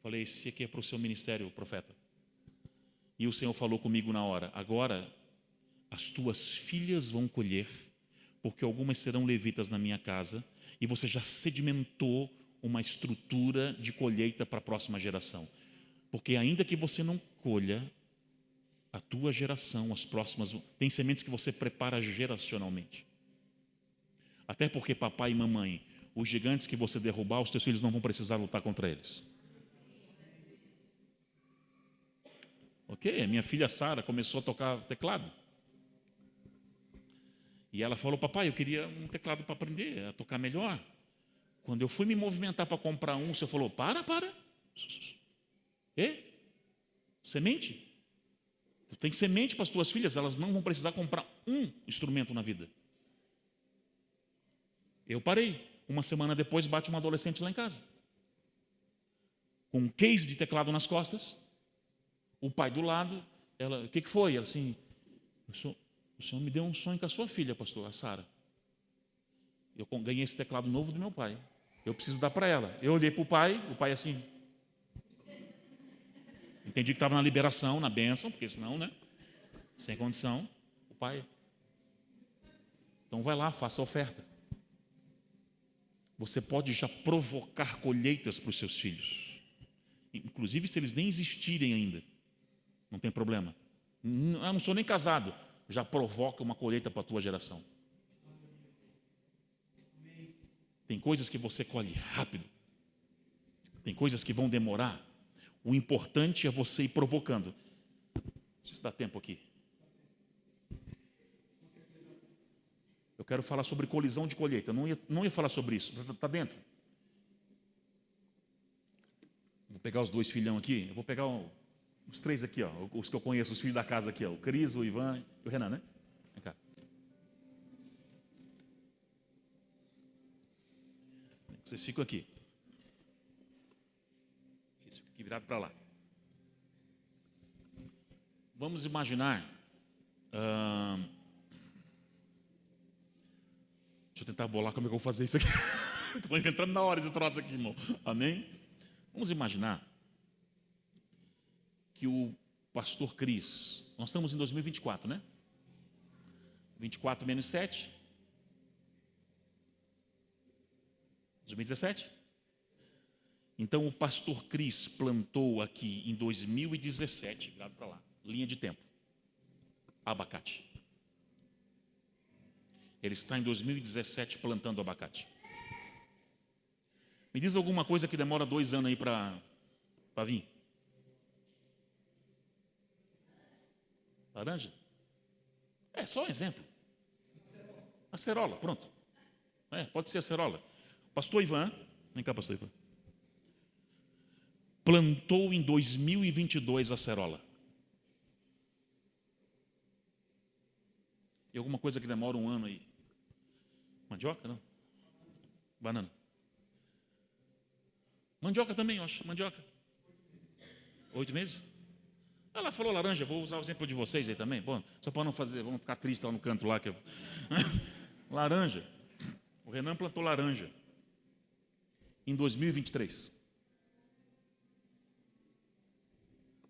Falei, esse aqui é para o seu ministério, profeta. E o Senhor falou comigo na hora, agora as tuas filhas vão colher, porque algumas serão levitas na minha casa, e você já sedimentou uma estrutura de colheita para a próxima geração. Porque ainda que você não colha, a tua geração, as próximas, tem sementes que você prepara geracionalmente. Até porque papai e mamãe, os gigantes que você derrubar, os teus filhos não vão precisar lutar contra eles. Ok, a minha filha Sara começou a tocar teclado. E ela falou, papai, eu queria um teclado para aprender a tocar melhor. Quando eu fui me movimentar para comprar um, o senhor falou, para. Semente? Tu tem semente para as tuas filhas, elas não vão precisar comprar um instrumento na vida. Eu parei. Uma semana depois, bate uma adolescente lá em casa. Com um case de teclado nas costas. O pai do lado. Ela, o que foi? Ela assim, o senhor me deu um sonho com a sua filha, pastor, a Sara. Eu ganhei esse teclado novo do meu pai. Eu preciso dar para ela. Eu olhei para o pai assim. Entendi que estava na liberação, na bênção, porque senão, né? Sem condição. O pai. Então vai lá, faça a oferta. Você pode já provocar colheitas para os seus filhos. Inclusive se eles nem existirem ainda. Não tem problema. Não sou nem casado. Já provoca uma colheita para a tua geração. Tem coisas que você colhe rápido. Tem coisas que vão demorar. O importante é você ir provocando. Não sei se dá tempo aqui. Eu quero falar sobre colisão de colheita. Não ia falar sobre isso. Está dentro. Vou pegar os 2 filhão aqui. Eu vou pegar os 3 aqui, ó, os que eu conheço, os filhos da casa aqui, ó, o Cris, o Ivan e o Renan, né? Vem cá. Vocês ficam aqui. Isso, fica aqui virado para lá. Vamos imaginar. Deixa eu tentar bolar como é que eu vou fazer isso aqui. Estou inventando na hora esse troço aqui, irmão. Amém? Vamos imaginar que o pastor Cris, nós estamos em 2024, né? 24 menos 7. 2017? Então o pastor Cris plantou aqui em 2017, virado para lá, linha de tempo, abacate. Ele está em 2017 plantando abacate. Me diz alguma coisa que demora 2 anos aí para vir. Laranja? É só um exemplo. Acerola, pronto. Pode ser acerola. Pastor Ivan, vem cá, pastor Ivan. Plantou em 2022 acerola. E alguma coisa que demora 1 ano aí? Mandioca, não? Banana. Mandioca também, eu acho. Mandioca. 8 meses? Ela falou laranja, vou usar o exemplo de vocês aí também. Bom, só para não fazer, vamos ficar tristes lá no canto lá. Laranja. O Renan plantou laranja. em 2023.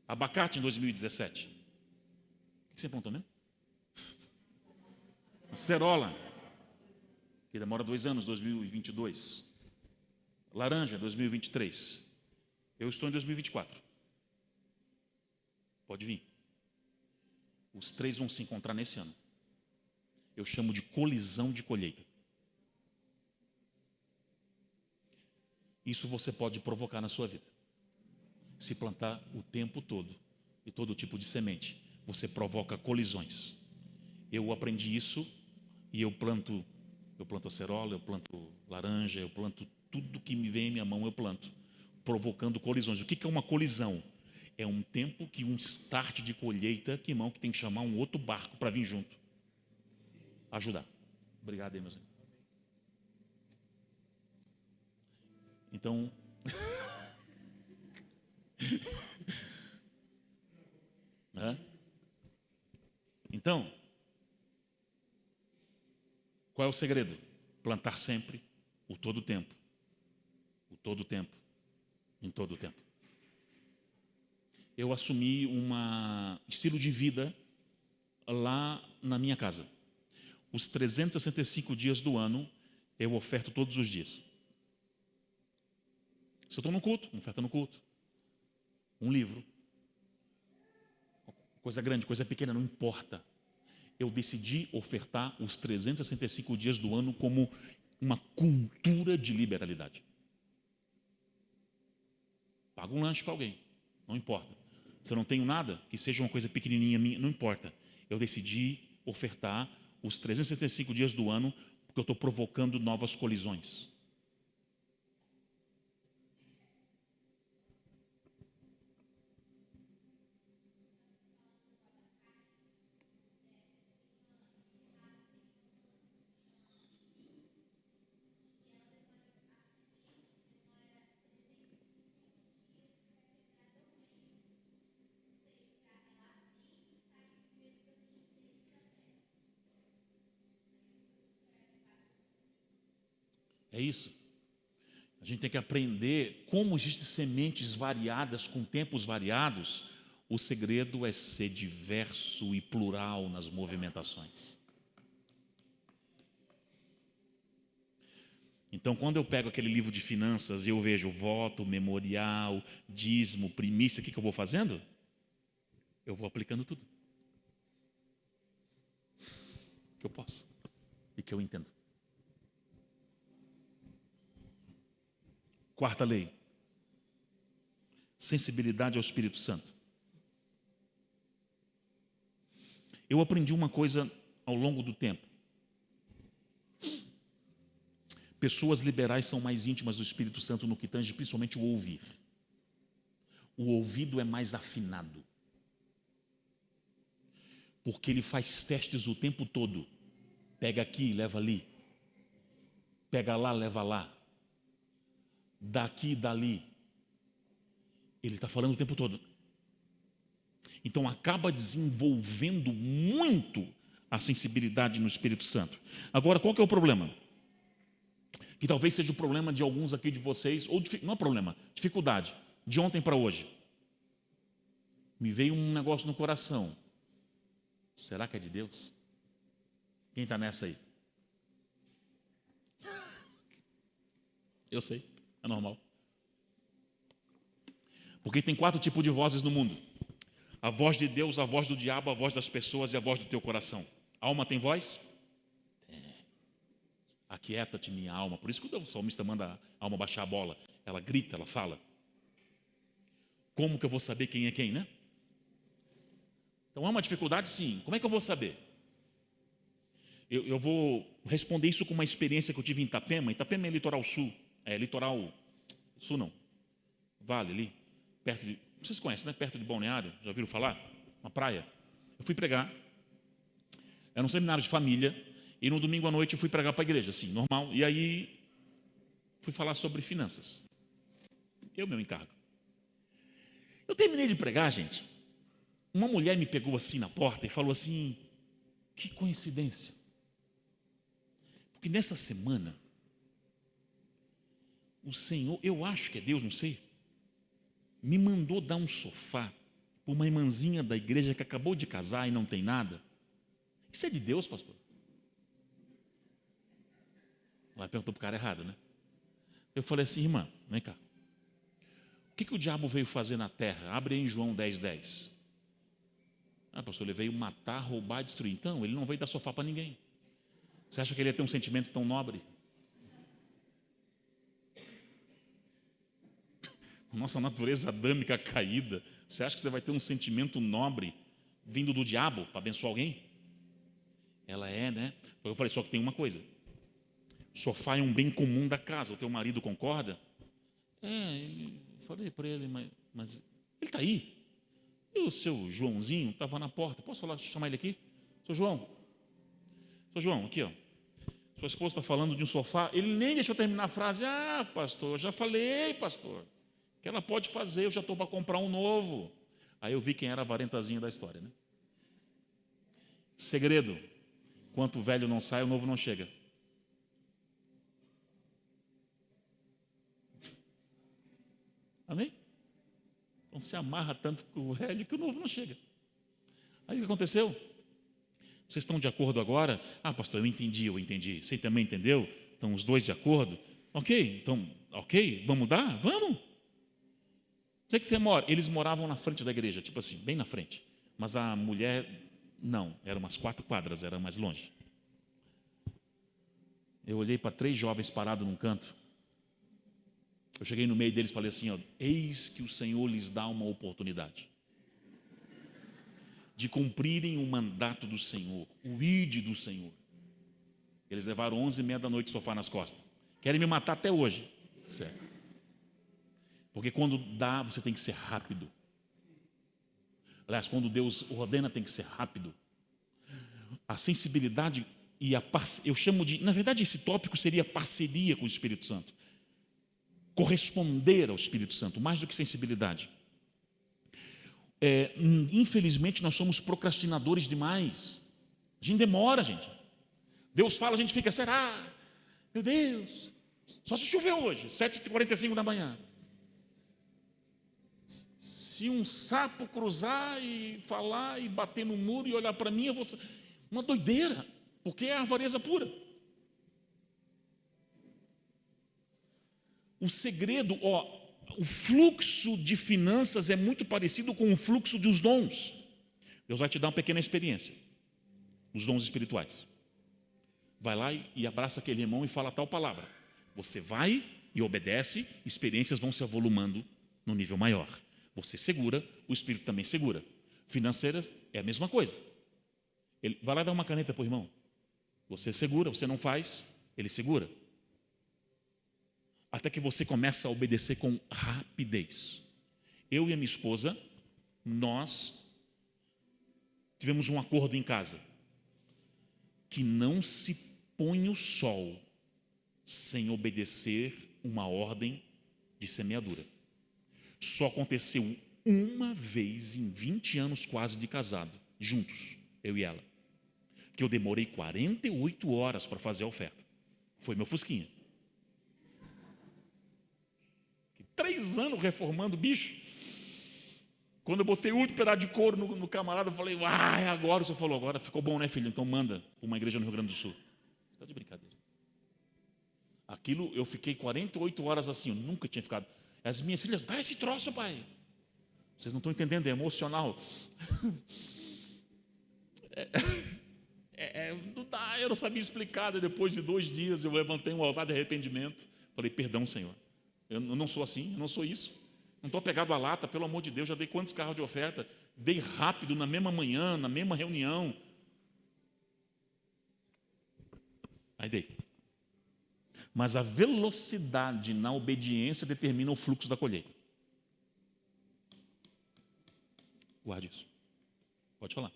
Abacate em 2017. O que você plantou mesmo? Acerola, que demora 2 anos, 2022. Laranja, 2023. Eu estou em 2024. Pode vir. Os 3 vão se encontrar nesse ano. Eu chamo de colisão de colheita. Isso você pode provocar na sua vida. Se plantar o tempo todo e todo tipo de semente, você provoca colisões. Eu aprendi isso e eu planto acerola, eu planto laranja, eu planto tudo que me vem em minha mão, eu planto, provocando colisões. O que é uma colisão? É um tempo que um start de colheita, que irmão, que tem que chamar um outro barco para vir junto, ajudar. Obrigado aí, meus irmãos. Então, então, qual é o segredo? Plantar sempre, o todo tempo, em todo tempo. Eu assumi um estilo de vida lá na minha casa. Os 365 dias do ano, eu oferto todos os dias. Se eu estou no culto, oferta no culto. Um livro. Coisa grande, coisa pequena, não importa. Eu decidi ofertar os 365 dias do ano como uma cultura de liberalidade. Pago um lanche para alguém, não importa. Se eu não tenho nada, que seja uma coisa pequenininha minha, não importa. Eu decidi ofertar os 365 dias do ano porque eu estou provocando novas colisões. É isso. A gente tem que aprender como existem sementes variadas com tempos variados. O segredo é ser diverso e plural nas movimentações. Então, quando eu pego aquele livro de finanças e eu vejo voto, memorial, dízimo, primícia, o que eu vou fazendo? Eu vou aplicando tudo que eu posso e que eu entendo. Quarta lei: sensibilidade ao Espírito Santo. Eu aprendi uma coisa ao longo do tempo. Pessoas liberais são mais íntimas do Espírito Santo no que tange principalmente o ouvir. O ouvido é mais afinado. Porque ele faz testes o tempo todo. Pega aqui, leva ali. Pega lá, leva lá. Daqui, dali. Ele está falando o tempo todo. Então acaba desenvolvendo muito a sensibilidade no Espírito Santo. Agora, qual que é o problema? Que talvez seja o problema de alguns aqui de vocês, ou não é problema, dificuldade, de ontem para hoje. Me veio um negócio no coração. Será que é de Deus? Quem está nessa aí? Eu sei, é normal. Porque tem 4 tipos de vozes no mundo: a voz de Deus, a voz do diabo, a voz das pessoas e a voz do teu coração. A alma tem voz? Aquieta-te, minha alma. Por isso que o salmista manda a alma baixar a bola. Ela grita, ela fala. Como que eu vou saber quem é quem, né? Então há uma dificuldade, sim. Como é que eu vou saber? Eu vou responder isso com uma experiência que eu tive em Itapema. Itapema é litoral sul. É litoral sul, não. Vale ali. Perto de, vocês conhecem, né? Perto de Balneário. Já ouviram falar? Uma praia. Eu fui pregar. Era um seminário de família. E no domingo à noite eu fui pregar para a igreja, assim, normal. E aí fui falar sobre finanças. Meu encargo. Eu terminei de pregar, gente. Uma mulher me pegou assim na porta e falou assim: que coincidência. Porque nessa semana o Senhor, eu acho que é Deus, não sei, me mandou dar um sofá para uma irmãzinha da igreja que acabou de casar e não tem nada. Isso é de Deus, pastor? Ela perguntou para o cara errado, né? Eu falei assim, irmã, vem cá. O que o diabo veio fazer na terra? Abre aí em João 10:10. Ah, pastor, ele veio matar, roubar e destruir. Então, ele não veio dar sofá para ninguém. Você acha que ele ia ter um sentimento tão nobre? Nossa natureza adâmica caída. Você acha que você vai ter um sentimento nobre vindo do diabo para abençoar alguém? Ela é, né? Eu falei, só que tem uma coisa. Sofá é um bem comum da casa. O teu marido concorda? Falei para ele, mas ele está aí. E o seu Joãozinho estava na porta. Posso falar, chamar ele aqui? Seu João, aqui, ó. Sua esposa está falando de um sofá. Ele nem deixou terminar a frase. Ah, pastor, eu já falei, pastor, que ela pode fazer, eu já estou para comprar um novo. Aí eu vi quem era a varentazinha da história, né? Segredo: enquanto o velho não sai, o novo não chega. Amém? Então se amarra tanto com o velho que o novo não chega. Aí o que aconteceu? Vocês estão de acordo agora? Ah, pastor, eu entendi. Você também entendeu? Estão os dois de acordo? Ok, então, ok, vamos mudar? Vamos. Sei que você mora. Eles moravam na frente da igreja, tipo assim, bem na frente. Mas a mulher, não, eram umas 4 quadras, era mais longe. Eu olhei para 3 jovens parados num canto. Eu cheguei no meio deles e falei assim, ó, eis que o Senhor lhes dá uma oportunidade de cumprirem o mandato do Senhor, o ide do Senhor. Eles levaram 11h30 da noite sofá nas costas. Querem me matar até hoje. Certo. Porque quando dá, você tem que ser rápido. Aliás, quando Deus ordena, tem que ser rápido. A sensibilidade e a parceria, eu chamo de, na verdade esse tópico seria parceria com o Espírito Santo. Corresponder ao Espírito Santo, mais do que sensibilidade. Infelizmente nós somos procrastinadores demais. A gente demora, gente. Deus fala, a gente fica, será? Meu Deus, só se chover hoje, 7h45 da manhã. Se um sapo cruzar e falar e bater no muro e olhar para mim, eu vou ser uma doideira, porque é a avareza pura. O segredo, o fluxo de finanças é muito parecido com o fluxo dos dons. Deus vai te dar uma pequena experiência, os dons espirituais. Vai lá e abraça aquele irmão e fala tal palavra. Você vai e obedece, experiências vão se avolumando no nível maior. Você segura, o Espírito também segura. Financeiras é a mesma coisa. Ele vai lá dar uma caneta para o irmão. Você segura, você não faz, ele segura. Até que você começa a obedecer com rapidez. Eu e a minha esposa, nós tivemos um acordo em casa. Que não se põe o sol sem obedecer uma ordem de semeadura. Só aconteceu uma vez em 20 anos quase de casado, juntos, eu e ela. Que eu demorei 48 horas para fazer a oferta. Foi meu fusquinha. 3 anos reformando o bicho. Quando eu botei o último pedaço de couro no camarada, eu falei, agora. O senhor falou, agora ficou bom, né, filho? Então manda para uma igreja no Rio Grande do Sul. Está de brincadeira. Aquilo, eu fiquei 48 horas assim, eu nunca tinha ficado. As minhas filhas, dá esse troço, pai. Vocês não estão entendendo, é emocional. Não dá, eu não sabia explicar. Depois de 2 dias, eu levantei um altar de arrependimento. Falei, perdão, Senhor. Eu não sou assim, eu não sou isso. Não estou apegado à lata, pelo amor de Deus. Já dei quantos carros de oferta? Dei rápido, na mesma manhã, na mesma reunião. Aí dei. Mas a velocidade na obediência determina o fluxo da colheita. Guarde isso. Pode falar.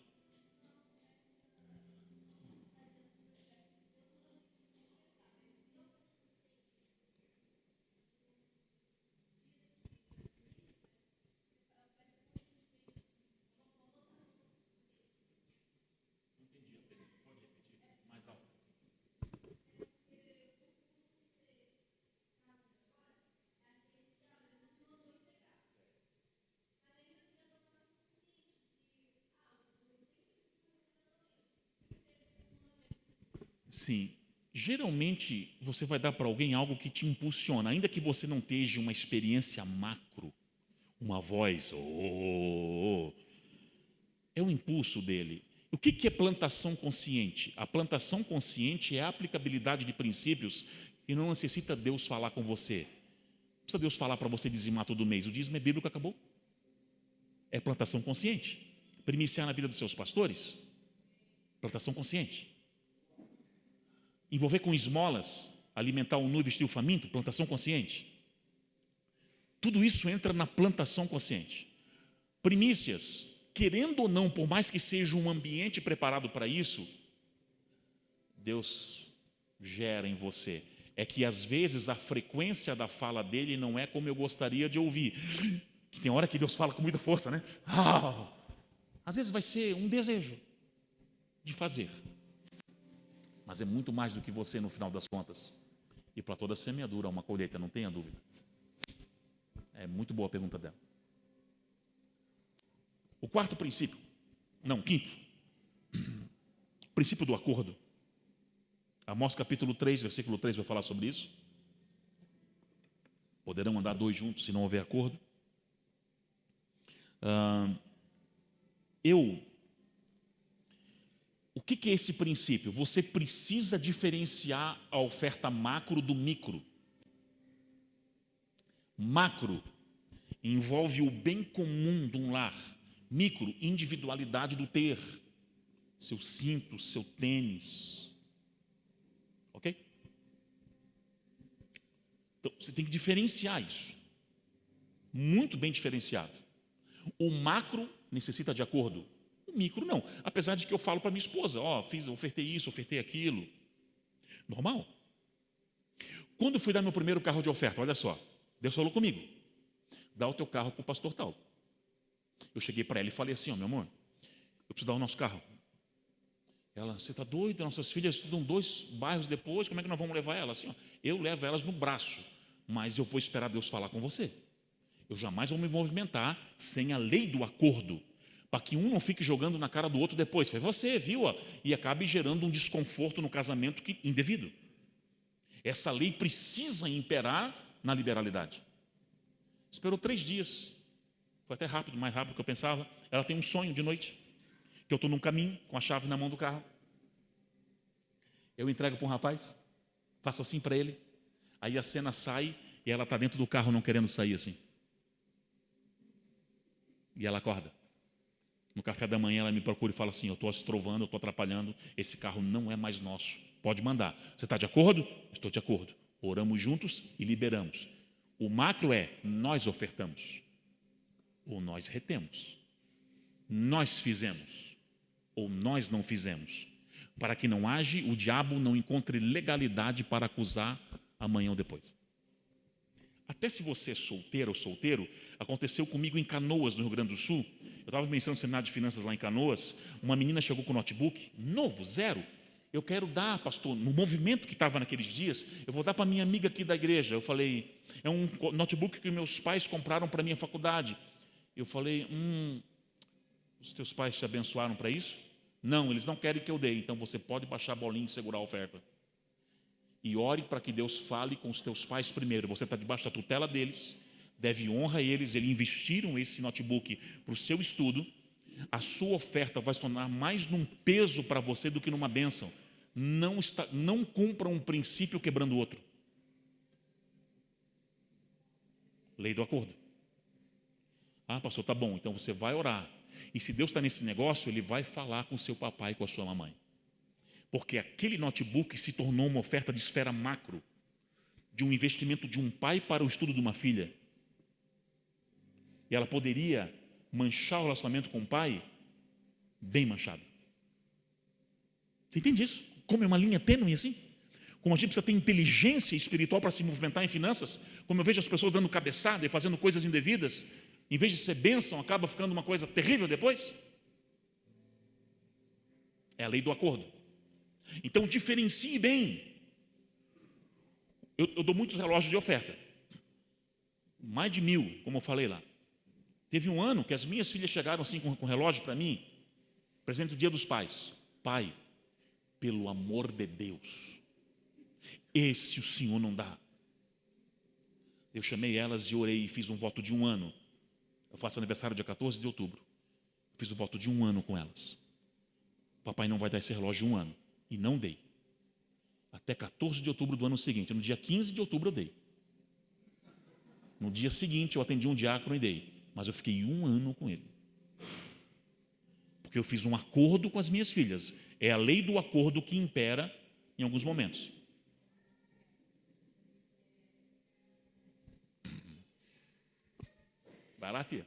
Sim, geralmente você vai dar para alguém algo que te impulsiona, ainda que você não esteja uma experiência macro, uma voz, é o impulso dele. O que é plantação consciente? A plantação consciente é a aplicabilidade de princípios que não necessita Deus falar com você. Não precisa Deus falar para você dizimar todo mês. O dízimo é bíblico, acabou. É plantação consciente. Primiciar na vida dos seus pastores, plantação consciente. Envolver com esmolas, alimentar o nu e vestir o faminto, plantação consciente. Tudo isso entra na plantação consciente. Primícias, querendo ou não, por mais que seja um ambiente preparado para isso, Deus gera em você. É que às vezes a frequência da fala dele não é como eu gostaria de ouvir. Que tem hora que Deus fala com muita força, né? Às vezes vai ser um desejo de fazer. Mas é muito mais do que você no final das contas. E para toda semeadura há uma colheita, não tenha dúvida. É muito boa a pergunta dela. O quarto princípio, quinto, princípio do acordo. Amós capítulo 3, versículo 3 vai falar sobre isso. Poderão andar dois juntos se não houver acordo. O que é esse princípio? Você precisa diferenciar a oferta macro do micro. Macro envolve o bem comum de um lar. Micro, individualidade do ter. Seu cinto, seu tênis. Ok? Então, você tem que diferenciar isso. Muito bem diferenciado. O macro necessita de acordo. O micro não. Apesar de que eu falo para minha esposa, ofertei isso, ofertei aquilo. Normal. Quando eu fui dar meu primeiro carro de oferta, olha só, Deus falou comigo, dá o teu carro para o pastor tal. Eu cheguei para ela e falei assim, meu amor, eu preciso dar o nosso carro. Ela, você está doido? Nossas filhas estudam 2 bairros depois, como é que nós vamos levar elas? Assim, eu levo elas no braço, mas eu vou esperar Deus falar com você. Eu jamais vou me movimentar sem a lei do acordo, para que um não fique jogando na cara do outro depois. Foi você, viu? E acabe gerando um desconforto no casamento indevido. Essa lei precisa imperar na liberalidade. Esperou 3 dias. Foi até rápido, mais rápido do que eu pensava. Ela tem um sonho de noite, que eu estou num caminho, com a chave na mão do carro. Eu entrego para um rapaz, faço assim para ele. Aí a cena sai e ela está dentro do carro não querendo sair assim. E ela acorda. No café da manhã ela me procura e fala assim, eu estou estrovando, eu estou atrapalhando, esse carro não é mais nosso, pode mandar. Você está de acordo? Estou de acordo. Oramos juntos e liberamos. O macro é, nós ofertamos, ou nós retemos. Nós fizemos, ou nós não fizemos. Para que não age, o diabo não encontre legalidade para acusar amanhã ou depois. Até se você é solteiro ou solteiro, aconteceu comigo em Canoas, no Rio Grande do Sul. Eu estava ministrando no seminário de finanças lá em Canoas. Uma menina chegou com o notebook, novo, 0. Eu quero dar, pastor, no movimento que estava naqueles dias, eu vou dar para minha amiga aqui da igreja. Eu falei, é um notebook que meus pais compraram para a minha faculdade. Eu falei, os teus pais te abençoaram para isso? Não, eles não querem que eu dê, então você pode baixar a bolinha e segurar a oferta. E ore para que Deus fale com os teus pais primeiro. Você está debaixo da tutela deles, deve honra a eles, eles investiram esse notebook para o seu estudo. A sua oferta vai se tornar mais num peso para você do que numa bênção. Não cumpra um princípio quebrando o outro. Lei do acordo. Pastor, tá bom, então você vai orar. E se Deus está nesse negócio, Ele vai falar com seu papai e com a sua mamãe. Porque aquele notebook se tornou uma oferta de esfera macro, de um investimento de um pai para o estudo de uma filha. E ela poderia manchar o relacionamento com o pai, bem manchado. Você entende isso? Como é uma linha tênue assim? Como a gente precisa ter inteligência espiritual para se movimentar em finanças. Como eu vejo as pessoas dando cabeçada e fazendo coisas indevidas, em vez de ser bênção, acaba ficando uma coisa terrível depois. É a lei do acordo. Então diferencie bem. Eu dou muitos relógios de oferta. Mais de 1.000, como eu falei lá. Teve um ano que as minhas filhas chegaram assim com relógio para mim, presente do Dia dos Pais. Pai, Pelo amor de Deus, esse o Senhor não dá. Eu chamei elas e orei e fiz um voto de 1 ano. Eu faço aniversário dia 14 de outubro. Fiz o voto de 1 ano com elas. Papai não vai dar esse relógio 1 ano. E não dei. Até 14 de outubro do ano seguinte. No dia 15 de outubro eu dei. No dia seguinte eu atendi um diácono e dei. Mas eu fiquei 1 ano com ele. Porque eu fiz um acordo com as minhas filhas. É a lei do acordo que impera em alguns momentos. Vai lá, filha.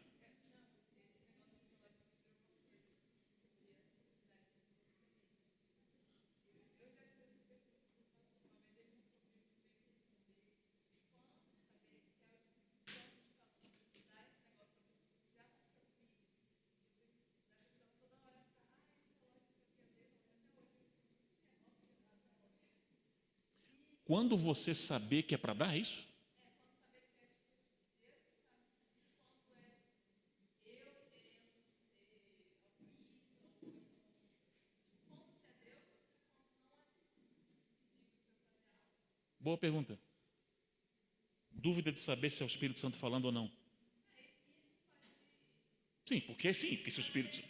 Quando você saber que é para dar, é isso? Boa pergunta. Dúvida de saber se é o Espírito Santo falando ou não. Sim, porque se o Espírito...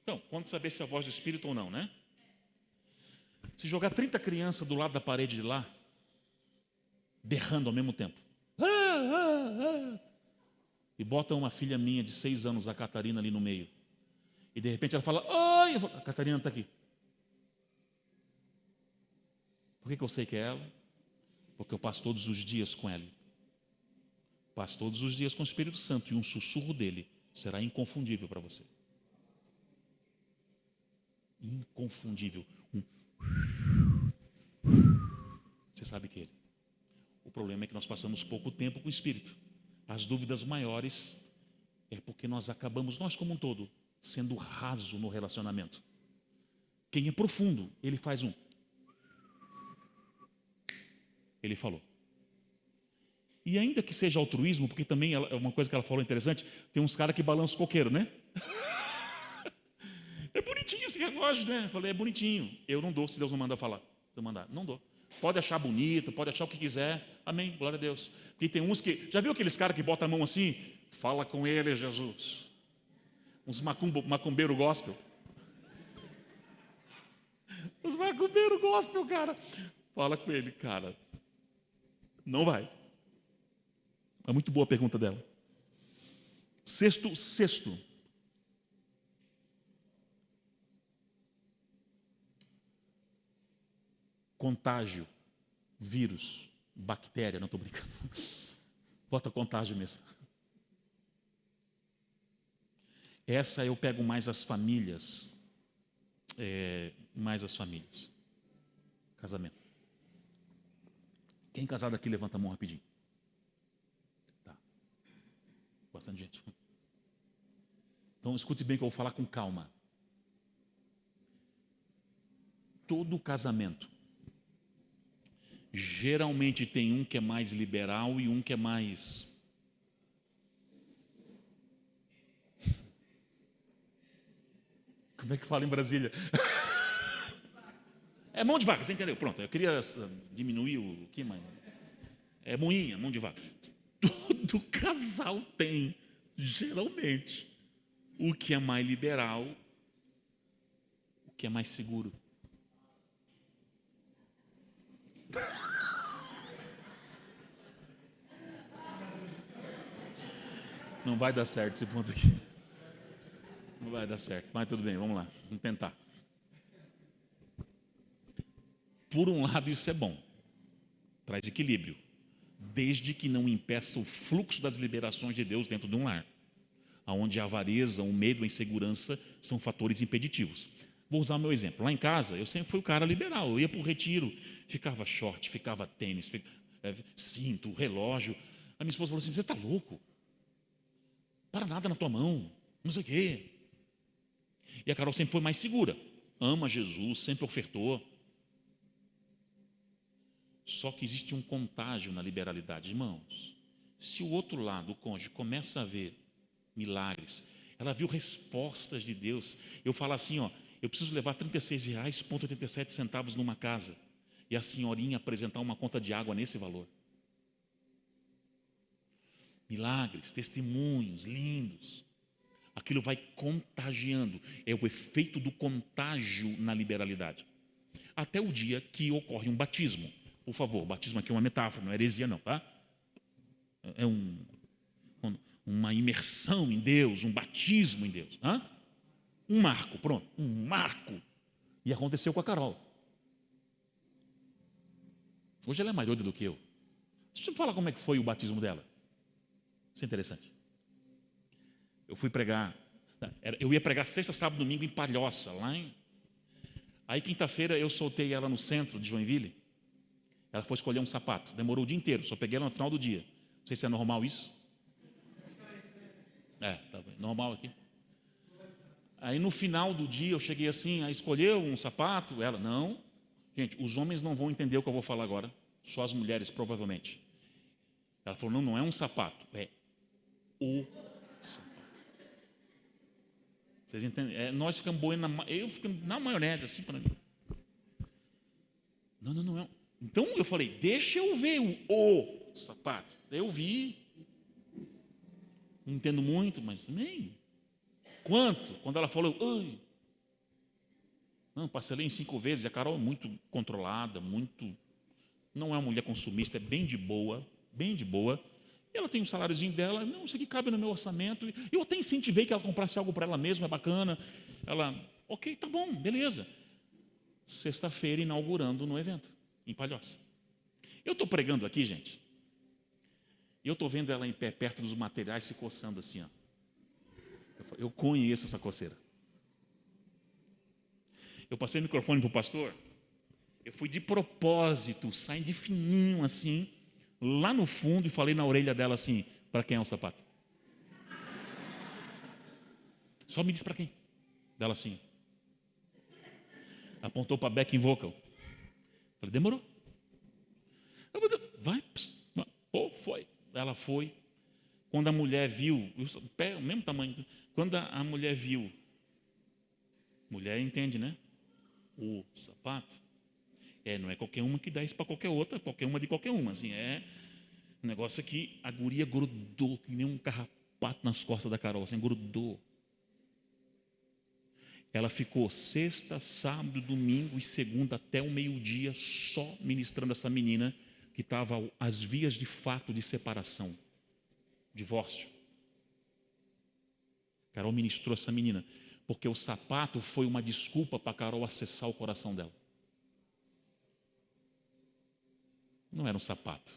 Então, quando saber se é a voz do Espírito ou não, né? Se jogar 30 crianças do lado da parede de lá, berrando ao mesmo tempo, e bota uma filha minha de 6 anos, a Catarina, ali no meio, e de repente ela fala, oi, eu falo, a Catarina está aqui. Por que eu sei que é ela? Porque eu passo todos os dias com ela. Passo todos os dias com o Espírito Santo, e um sussurro dele será inconfundível para você. Inconfundível. Você sabe que ele. O problema é que nós passamos pouco tempo com o Espírito. As dúvidas maiores é porque nós acabamos, nós como um todo, sendo raso no relacionamento. Quem é profundo, ele faz um. Ele falou. E ainda que seja altruísmo, porque também é uma coisa que ela falou interessante, tem uns caras que balançam o coqueiro, né? É bonitinho esse relógio, né? Eu falei, é bonitinho. Eu não dou se Deus não manda falar. Se eu mandar, não dou. Pode achar bonito, pode achar o que quiser. Amém, glória a Deus. Porque tem uns que... Já viu aqueles caras que botam a mão assim? Fala com ele, Jesus. Uns macumbeiro gospel. Os macumbeiro gospel, cara. Fala com ele, cara. Não vai. É muito boa a pergunta dela. Sexto. Contágio, vírus, bactéria, não estou brincando. Bota contágio mesmo. Essa eu pego mais as famílias. Mais as famílias. Casamento. Quem casado aqui levanta a mão rapidinho. Tá. Bastante gente. Então escute bem que eu vou falar com calma. Todo casamento geralmente tem um que é mais liberal e um que é mais... Como é que fala em Brasília? É mão de vaca, você entendeu? Pronto, eu queria diminuir o que mais? É moinha, mão de vaca. Todo casal tem, geralmente, o que é mais liberal, o que é mais seguro. Não vai dar certo esse ponto aqui. Não vai dar certo, mas tudo bem, vamos lá, vamos tentar. Por um lado, isso é bom, traz equilíbrio, desde que não impeça o fluxo das liberações de Deus dentro de um lar, onde a avareza, o medo, a insegurança são fatores impeditivos. Vou usar o meu exemplo. Lá em casa, eu sempre fui o cara liberal. Eu ia para o retiro, ficava short, ficava tênis, cinto, relógio. A minha esposa falou assim, você está louco? Para nada na tua mão, não sei o quê. E a Carol sempre foi mais segura. Ama Jesus, sempre ofertou. Só que existe um contágio na liberalidade. Irmãos, se o outro lado, o cônjuge, começa a ver milagres, Ela viu respostas de Deus. Eu falo assim, ó, eu preciso levar R$36,87 numa casa. E a senhorinha apresentar uma conta de água nesse valor. Milagres, testemunhos lindos. Aquilo vai contagiando. É o efeito do contágio na liberalidade. Até o dia que ocorre um batismo. Por favor, batismo aqui é uma metáfora, não é heresia não, tá? É uma imersão em Deus, um batismo em Deus. Hã? Um marco, pronto, um marco. E aconteceu com a Carol. Hoje ela é mais doida do que eu. Deixa eu falar como é que foi o batismo dela. Isso é interessante. Eu ia pregar sexta, sábado, domingo em Palhoça, Aí quinta-feira eu soltei ela no centro de Joinville. Ela foi escolher um sapato, demorou o dia inteiro, só peguei ela no final do dia. Não sei se é normal isso. Tá bem, normal aqui. Aí no final do dia eu cheguei assim, aí escolheu um sapato, ela, não. Gente, os homens não vão entender o que eu vou falar agora, só as mulheres provavelmente. Ela falou, não é um sapato, é o sapato. Vocês entendem? Nós ficamos boendo, eu fico na maionese assim para mim. Não é. Então eu falei, deixa eu ver o sapato. Daí eu vi. Não entendo muito, mas nem. Quanto? Quando ela falou, ai. Não, parcelei em 5 vezes. A Carol é muito controlada, não é uma mulher consumista, é bem de boa. Ela tem um saláriozinho dela, não, isso aqui cabe no meu orçamento. Eu até incentivei que ela comprasse algo para ela mesma, é bacana. Ela, ok, tá bom, beleza. Sexta-feira, inaugurando no evento, em Palhoça. Eu estou pregando aqui, gente, e eu estou vendo ela em pé, perto dos materiais, se coçando assim, ó. Eu conheço essa coceira. Eu passei o microfone para o pastor, eu fui de propósito, saindo de fininho assim, lá no fundo, e falei na orelha dela assim, para quem é o sapato? Só me diz para quem. Dela assim. Apontou para back vocal. Falei, demorou. Vai. Foi. Ela foi. Quando a mulher viu, o pé, o mesmo tamanho. Quando a mulher viu, mulher entende, né? O sapato. Não é qualquer uma que dá isso para qualquer outra, qualquer uma de qualquer uma. Assim, um negócio aqui, a guria grudou, que nem um carrapato nas costas da Carol, assim, grudou. Ela ficou sexta, sábado, domingo e segunda até o meio-dia só ministrando essa menina que estava às vias de fato de separação, divórcio. Carol ministrou essa menina, porque o sapato foi uma desculpa para Carol acessar o coração dela. Não era um sapato,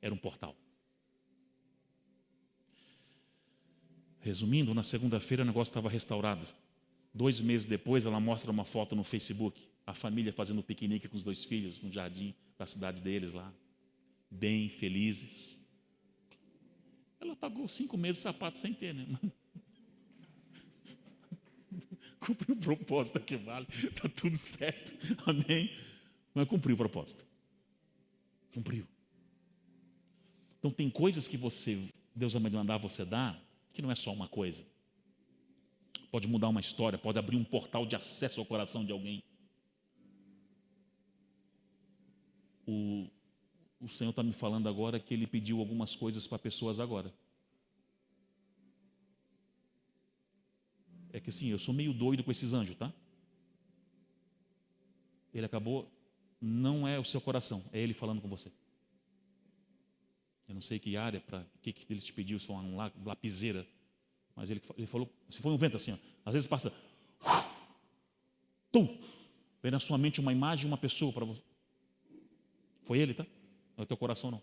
era um portal. Resumindo, na segunda-feira o negócio estava restaurado. 2 meses depois, ela mostra uma foto no Facebook, a família fazendo piquenique com os 2 filhos no jardim da cidade deles lá, bem felizes. Ela pagou 5 meses de sapato sem ter, né? Mas cumpriu o propósito que vale, está tudo certo, amém? Mas cumpriu o propósito. Cumpriu. Então tem coisas que Deus vai mandar você dar, que não é só uma coisa. Pode mudar uma história, pode abrir um portal de acesso ao coração de alguém. O Senhor está me falando agora que Ele pediu algumas coisas para pessoas agora. É que assim, eu sou meio doido com esses anjos, tá? Ele acabou, não é o seu coração, é Ele falando com você. Eu não sei que área, para que Ele te pediu, se foi uma lapiseira. Mas ele falou, se foi um vento assim, ó, às vezes passa, vem na sua mente uma imagem, uma pessoa para você. Foi ele, tá? Não é o teu coração, não.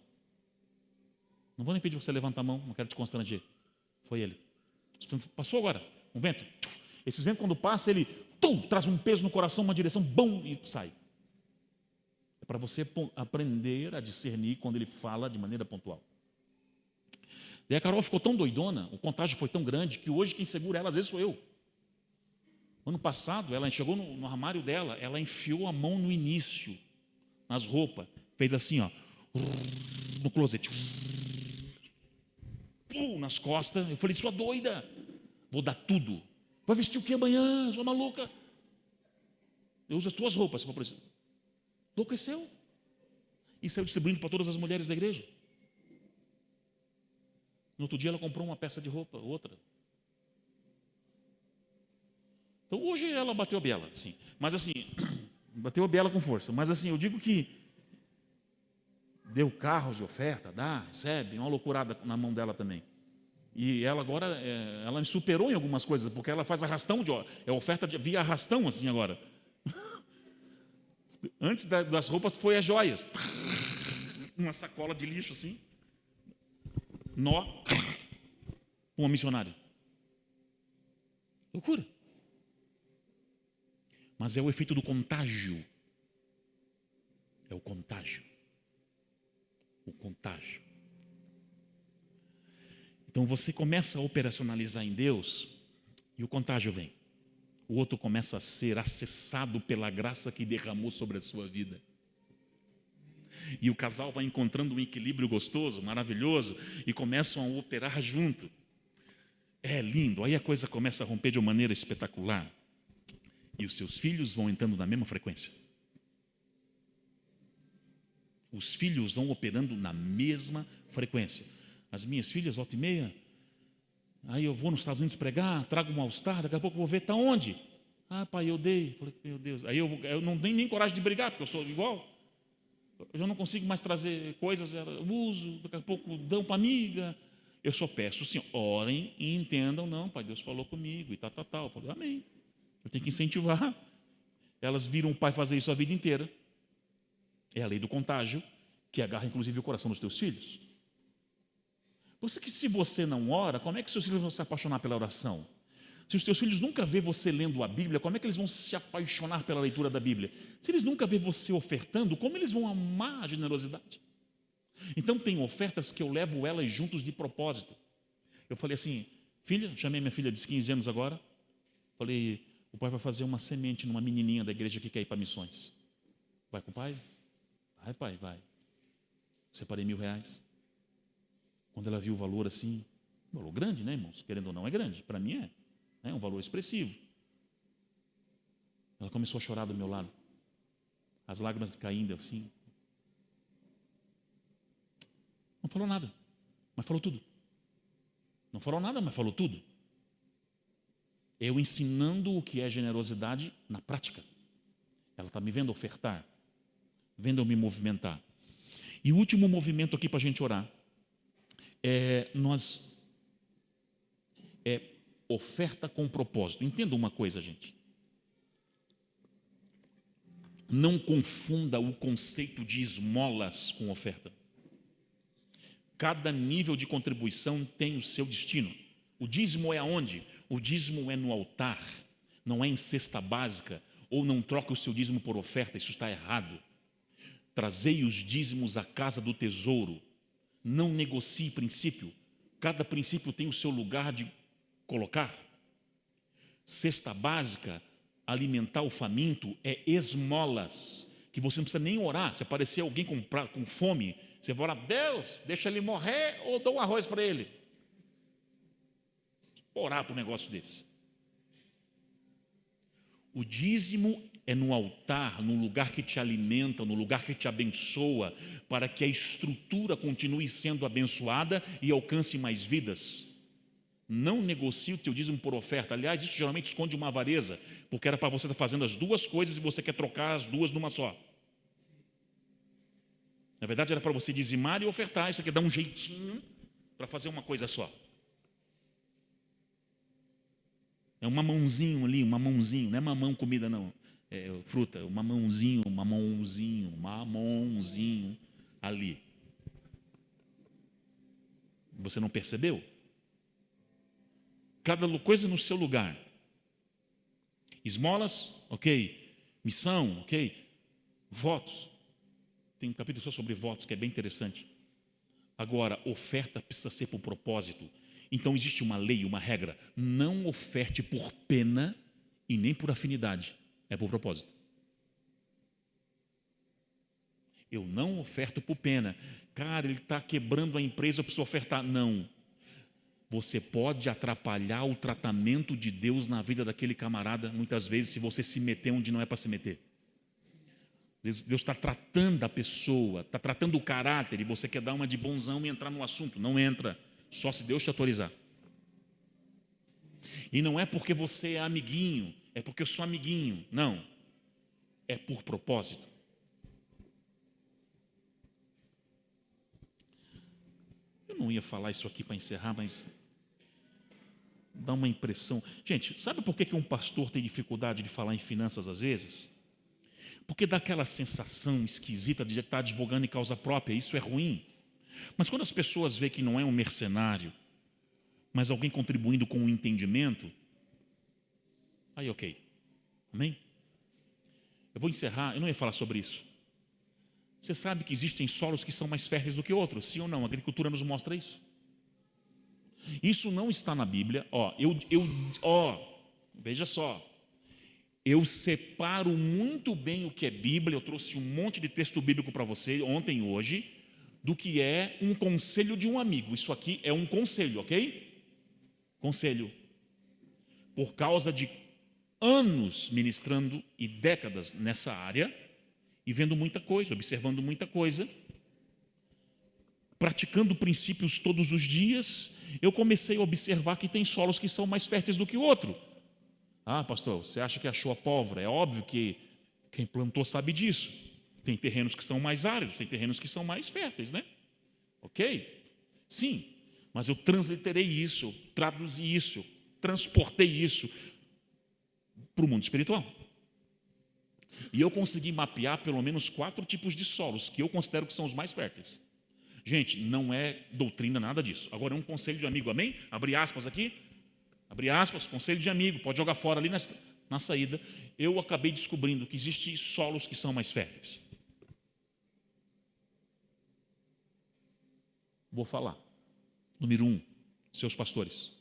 Não vou nem pedir para você levantar a mão, não quero te constranger. Foi ele. Passou agora, um vento. Esses ventos, quando passa, ele traz um peso no coração, uma direção, bom, e sai. É para você aprender a discernir quando ele fala de maneira pontual. Daí a Carol ficou tão doidona, o contágio foi tão grande, que hoje quem segura ela às vezes sou eu. Ano passado, ela chegou no armário dela, ela enfiou a mão no início, nas roupas, fez assim, ó, no closet, nas costas. Eu falei, sua doida, Vou dar tudo. Vai vestir o que amanhã, sua maluca? Eu uso as tuas roupas, se for preciso. Enlouqueceu. E saiu distribuindo para todas as mulheres da igreja. No outro dia ela comprou uma peça de roupa, outra. Então hoje ela bateu a biela, sim. Mas assim, bateu a biela com força. Mas assim, eu digo que deu carros de oferta, dá, recebe, uma loucurada na mão dela também. E ela agora, ela me superou em algumas coisas, porque ela faz arrastão de oferta via arrastão assim agora. Antes das roupas foi as joias. Uma sacola de lixo assim. Nó. Uma missionária. Loucura. Mas é o efeito do contágio. É o contágio. O contágio. Então você começa a operacionalizar em Deus e o contágio vem. O outro começa a ser acessado pela graça que derramou sobre a sua vida. E o casal vai encontrando um equilíbrio gostoso, maravilhoso, e começam a operar junto. É lindo, aí a coisa começa a romper de uma maneira espetacular. E os seus filhos vão entrando na mesma frequência. Os filhos vão operando na mesma frequência. As minhas filhas, volta e meia, aí eu vou nos Estados Unidos pregar, trago um All-Star, daqui a pouco eu vou ver, está onde? Ah, pai, eu dei. Falei, meu Deus. Aí eu não tenho nem coragem de brigar, porque eu sou igual. Eu já não consigo mais trazer coisas, eu uso, daqui a pouco dão para amiga. Eu só peço assim, orem e entendam, não, pai, Deus falou comigo e tal. Eu falei, amém. Eu tenho que incentivar. Elas viram o pai fazer isso a vida inteira. É a lei do contágio, que agarra inclusive o coração dos teus filhos. Por isso que se você não ora, como é que seus filhos vão se apaixonar pela oração? Se os teus filhos nunca vê você lendo a Bíblia, como é que eles vão se apaixonar pela leitura da Bíblia? Se eles nunca vê você ofertando, como eles vão amar a generosidade? Então tem ofertas que eu levo elas juntos de propósito. Eu falei assim, filha, chamei minha filha de 15 anos agora, falei, o pai vai fazer uma semente numa menininha da igreja que quer ir para missões. Vai com o pai? Vai, pai, vai. Separei R$1.000. Quando ela viu o valor assim, um valor grande, né, irmãos? Querendo ou não, é grande. Para mim é um valor expressivo. Ela começou a chorar do meu lado. As lágrimas caindo assim. Não falou nada, mas falou tudo. Não falou nada, mas falou tudo. Eu ensinando o que é generosidade na prática. Ela está me vendo ofertar, vendo eu me movimentar. E o último movimento aqui para a gente orar é oferta com propósito. Entenda uma coisa, gente. Não confunda o conceito de esmolas com oferta. Cada nível de contribuição tem o seu destino. O dízimo é aonde? O dízimo é no altar, não é em cesta básica, ou não troca o seu dízimo por oferta, isso está errado. Trazei os dízimos à casa do tesouro, não negocie princípio, cada princípio tem o seu lugar de colocar. Cesta básica, alimentar o faminto, é esmolas, que você não precisa nem orar. Se aparecer alguém com fome, você vai orar, Deus, deixa ele morrer ou dou um arroz para ele. Orar para um negócio desse. O dízimo é no altar, no lugar que te alimenta, no lugar que te abençoa, para que a estrutura continue sendo abençoada e alcance mais vidas. Não negocie o teu dízimo por oferta. Aliás, isso geralmente esconde uma avareza, porque era para você estar fazendo as duas coisas e você quer trocar as duas numa só. Na verdade, era para você dizimar e ofertar. Isso aqui dá um jeitinho para fazer uma coisa só. É um mamãozinho ali, um mamãozinho. Não é mamão comida, não. É fruta, um mamãozinho ali. Você não percebeu? Cada coisa no seu lugar. Esmolas, ok. Missão, ok. Votos. Tem um capítulo só sobre votos que é bem interessante. Agora, oferta precisa ser por propósito. Então existe uma lei, uma regra. Não oferte por pena e nem por afinidade. É por propósito. Eu não oferto por pena. Cara, ele está quebrando a empresa, eu preciso ofertar. Não. você pode atrapalhar o tratamento de Deus na vida daquele camarada, muitas vezes, se você se meter onde não é para se meter. Deus está tratando a pessoa, está tratando o caráter, e você quer dar uma de bonzão e entrar no assunto. Não entra, só se Deus te autorizar. E não é porque você é amiguinho, é porque eu sou amiguinho. Não, é por propósito. Eu não ia falar isso aqui para encerrar, mas dá uma impressão. Gente, sabe por que um pastor tem dificuldade de falar em finanças às vezes? Porque dá aquela sensação esquisita de estar advogando em causa própria. Isso é ruim. Mas quando as pessoas veem que não é um mercenário, mas alguém contribuindo com um entendimento, aí ok. Amém? Eu vou encerrar, eu não ia falar sobre isso. Você sabe que existem solos que são mais férteis do que outros, sim ou não? A agricultura nos mostra isso. Isso não está na Bíblia. Veja só. Eu separo muito bem o que é Bíblia. Eu trouxe um monte de texto bíblico para você ontem e hoje, do que é um conselho de um amigo. Isso aqui é um conselho, ok? Conselho. Por causa de anos ministrando e décadas nessa área, e vendo muita coisa, observando muita coisa, praticando princípios todos os dias, eu comecei a observar que tem solos que são mais férteis do que o outro. Ah, pastor, você acha que achou a pólvora? É óbvio que quem plantou sabe disso. Tem terrenos que são mais áridos, tem terrenos que são mais férteis, né? Ok? Sim, mas eu transliterei isso, eu traduzi isso, eu transportei isso para o mundo espiritual. E eu consegui mapear pelo menos 4 tipos de solos que eu considero que são os mais férteis. Gente, não é doutrina, nada disso. Agora é um conselho de amigo, amém? Abre aspas aqui. Abre aspas, conselho de amigo, pode jogar fora ali na saída. Eu acabei descobrindo que existem solos que são mais férteis. Vou falar. Número 1, seus pastores.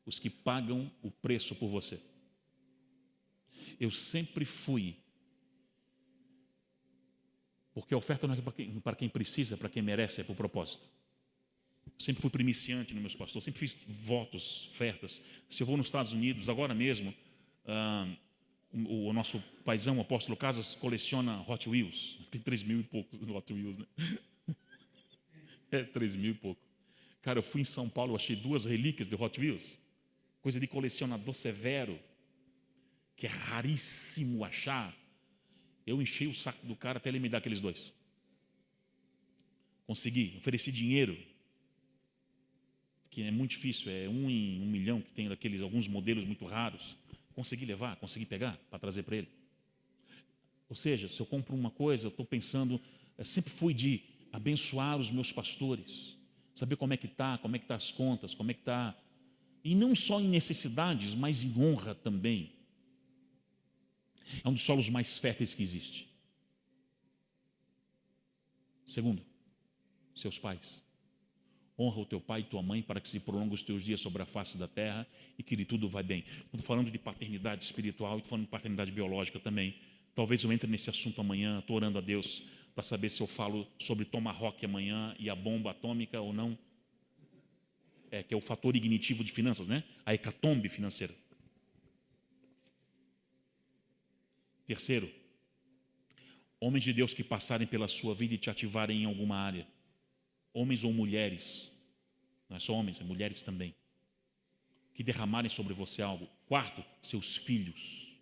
Os que pagam o preço por você. Eu sempre fui, porque a oferta não é para quem precisa, é para quem merece, é para o propósito. Sempre fui primiciante nos meus pastores, sempre fiz votos, ofertas. Se eu vou nos Estados Unidos, agora mesmo, o nosso paizão, o apóstolo Casas, coleciona Hot Wheels. Tem 3.000 e poucos Hot Wheels, né? 3.000 e pouco. Cara, eu fui em São Paulo, eu achei 2 relíquias de Hot Wheels. Coisa de colecionador severo, que é raríssimo achar. Eu enchei o saco do cara até ele me dar aqueles 2. Consegui, ofereci dinheiro, que é muito difícil, é 1 em 1 milhão, que tem daqueles alguns modelos muito raros. Consegui levar, consegui pegar para trazer para ele. Ou seja, se eu compro uma coisa, eu estou pensando, sempre fui de abençoar os meus pastores, saber como é que está as contas, como é que está, e não só em necessidades, mas em honra também. É um dos solos mais férteis que existe. Segundo, seus pais. Honra o teu pai e tua mãe para que se prolongue os teus dias sobre a face da terra e que lhe tudo vai bem. Estou falando de paternidade espiritual e estou falando de paternidade biológica também. Talvez eu entre nesse assunto amanhã, estou orando a Deus para saber se eu falo sobre Tomahawk amanhã e a bomba atômica ou não. Que é o fator ignitivo de finanças, né? A hecatombe financeira. Terceiro, homens de Deus que passarem pela sua vida e te ativarem em alguma área. Homens ou mulheres, não é só homens, é mulheres também, que derramarem sobre você algo. Quarto, seus filhos.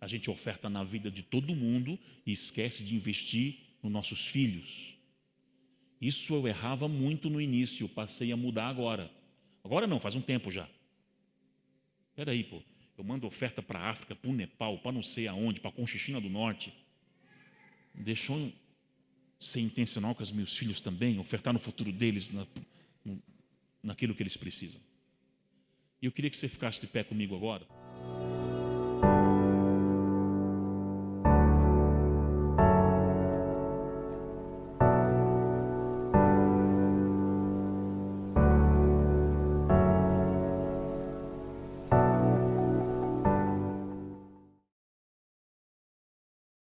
A gente oferta na vida de todo mundo e esquece de investir nos nossos filhos. Isso eu errava muito no início, passei a mudar agora. Agora não, faz um tempo já. Espera aí, pô. Eu mando oferta para a África, para o Nepal, para não sei aonde, para a Conchichina do Norte. Deixa eu ser intencional com os meus filhos também, ofertar no futuro deles, naquilo que eles precisam. E eu queria que você ficasse de pé comigo agora.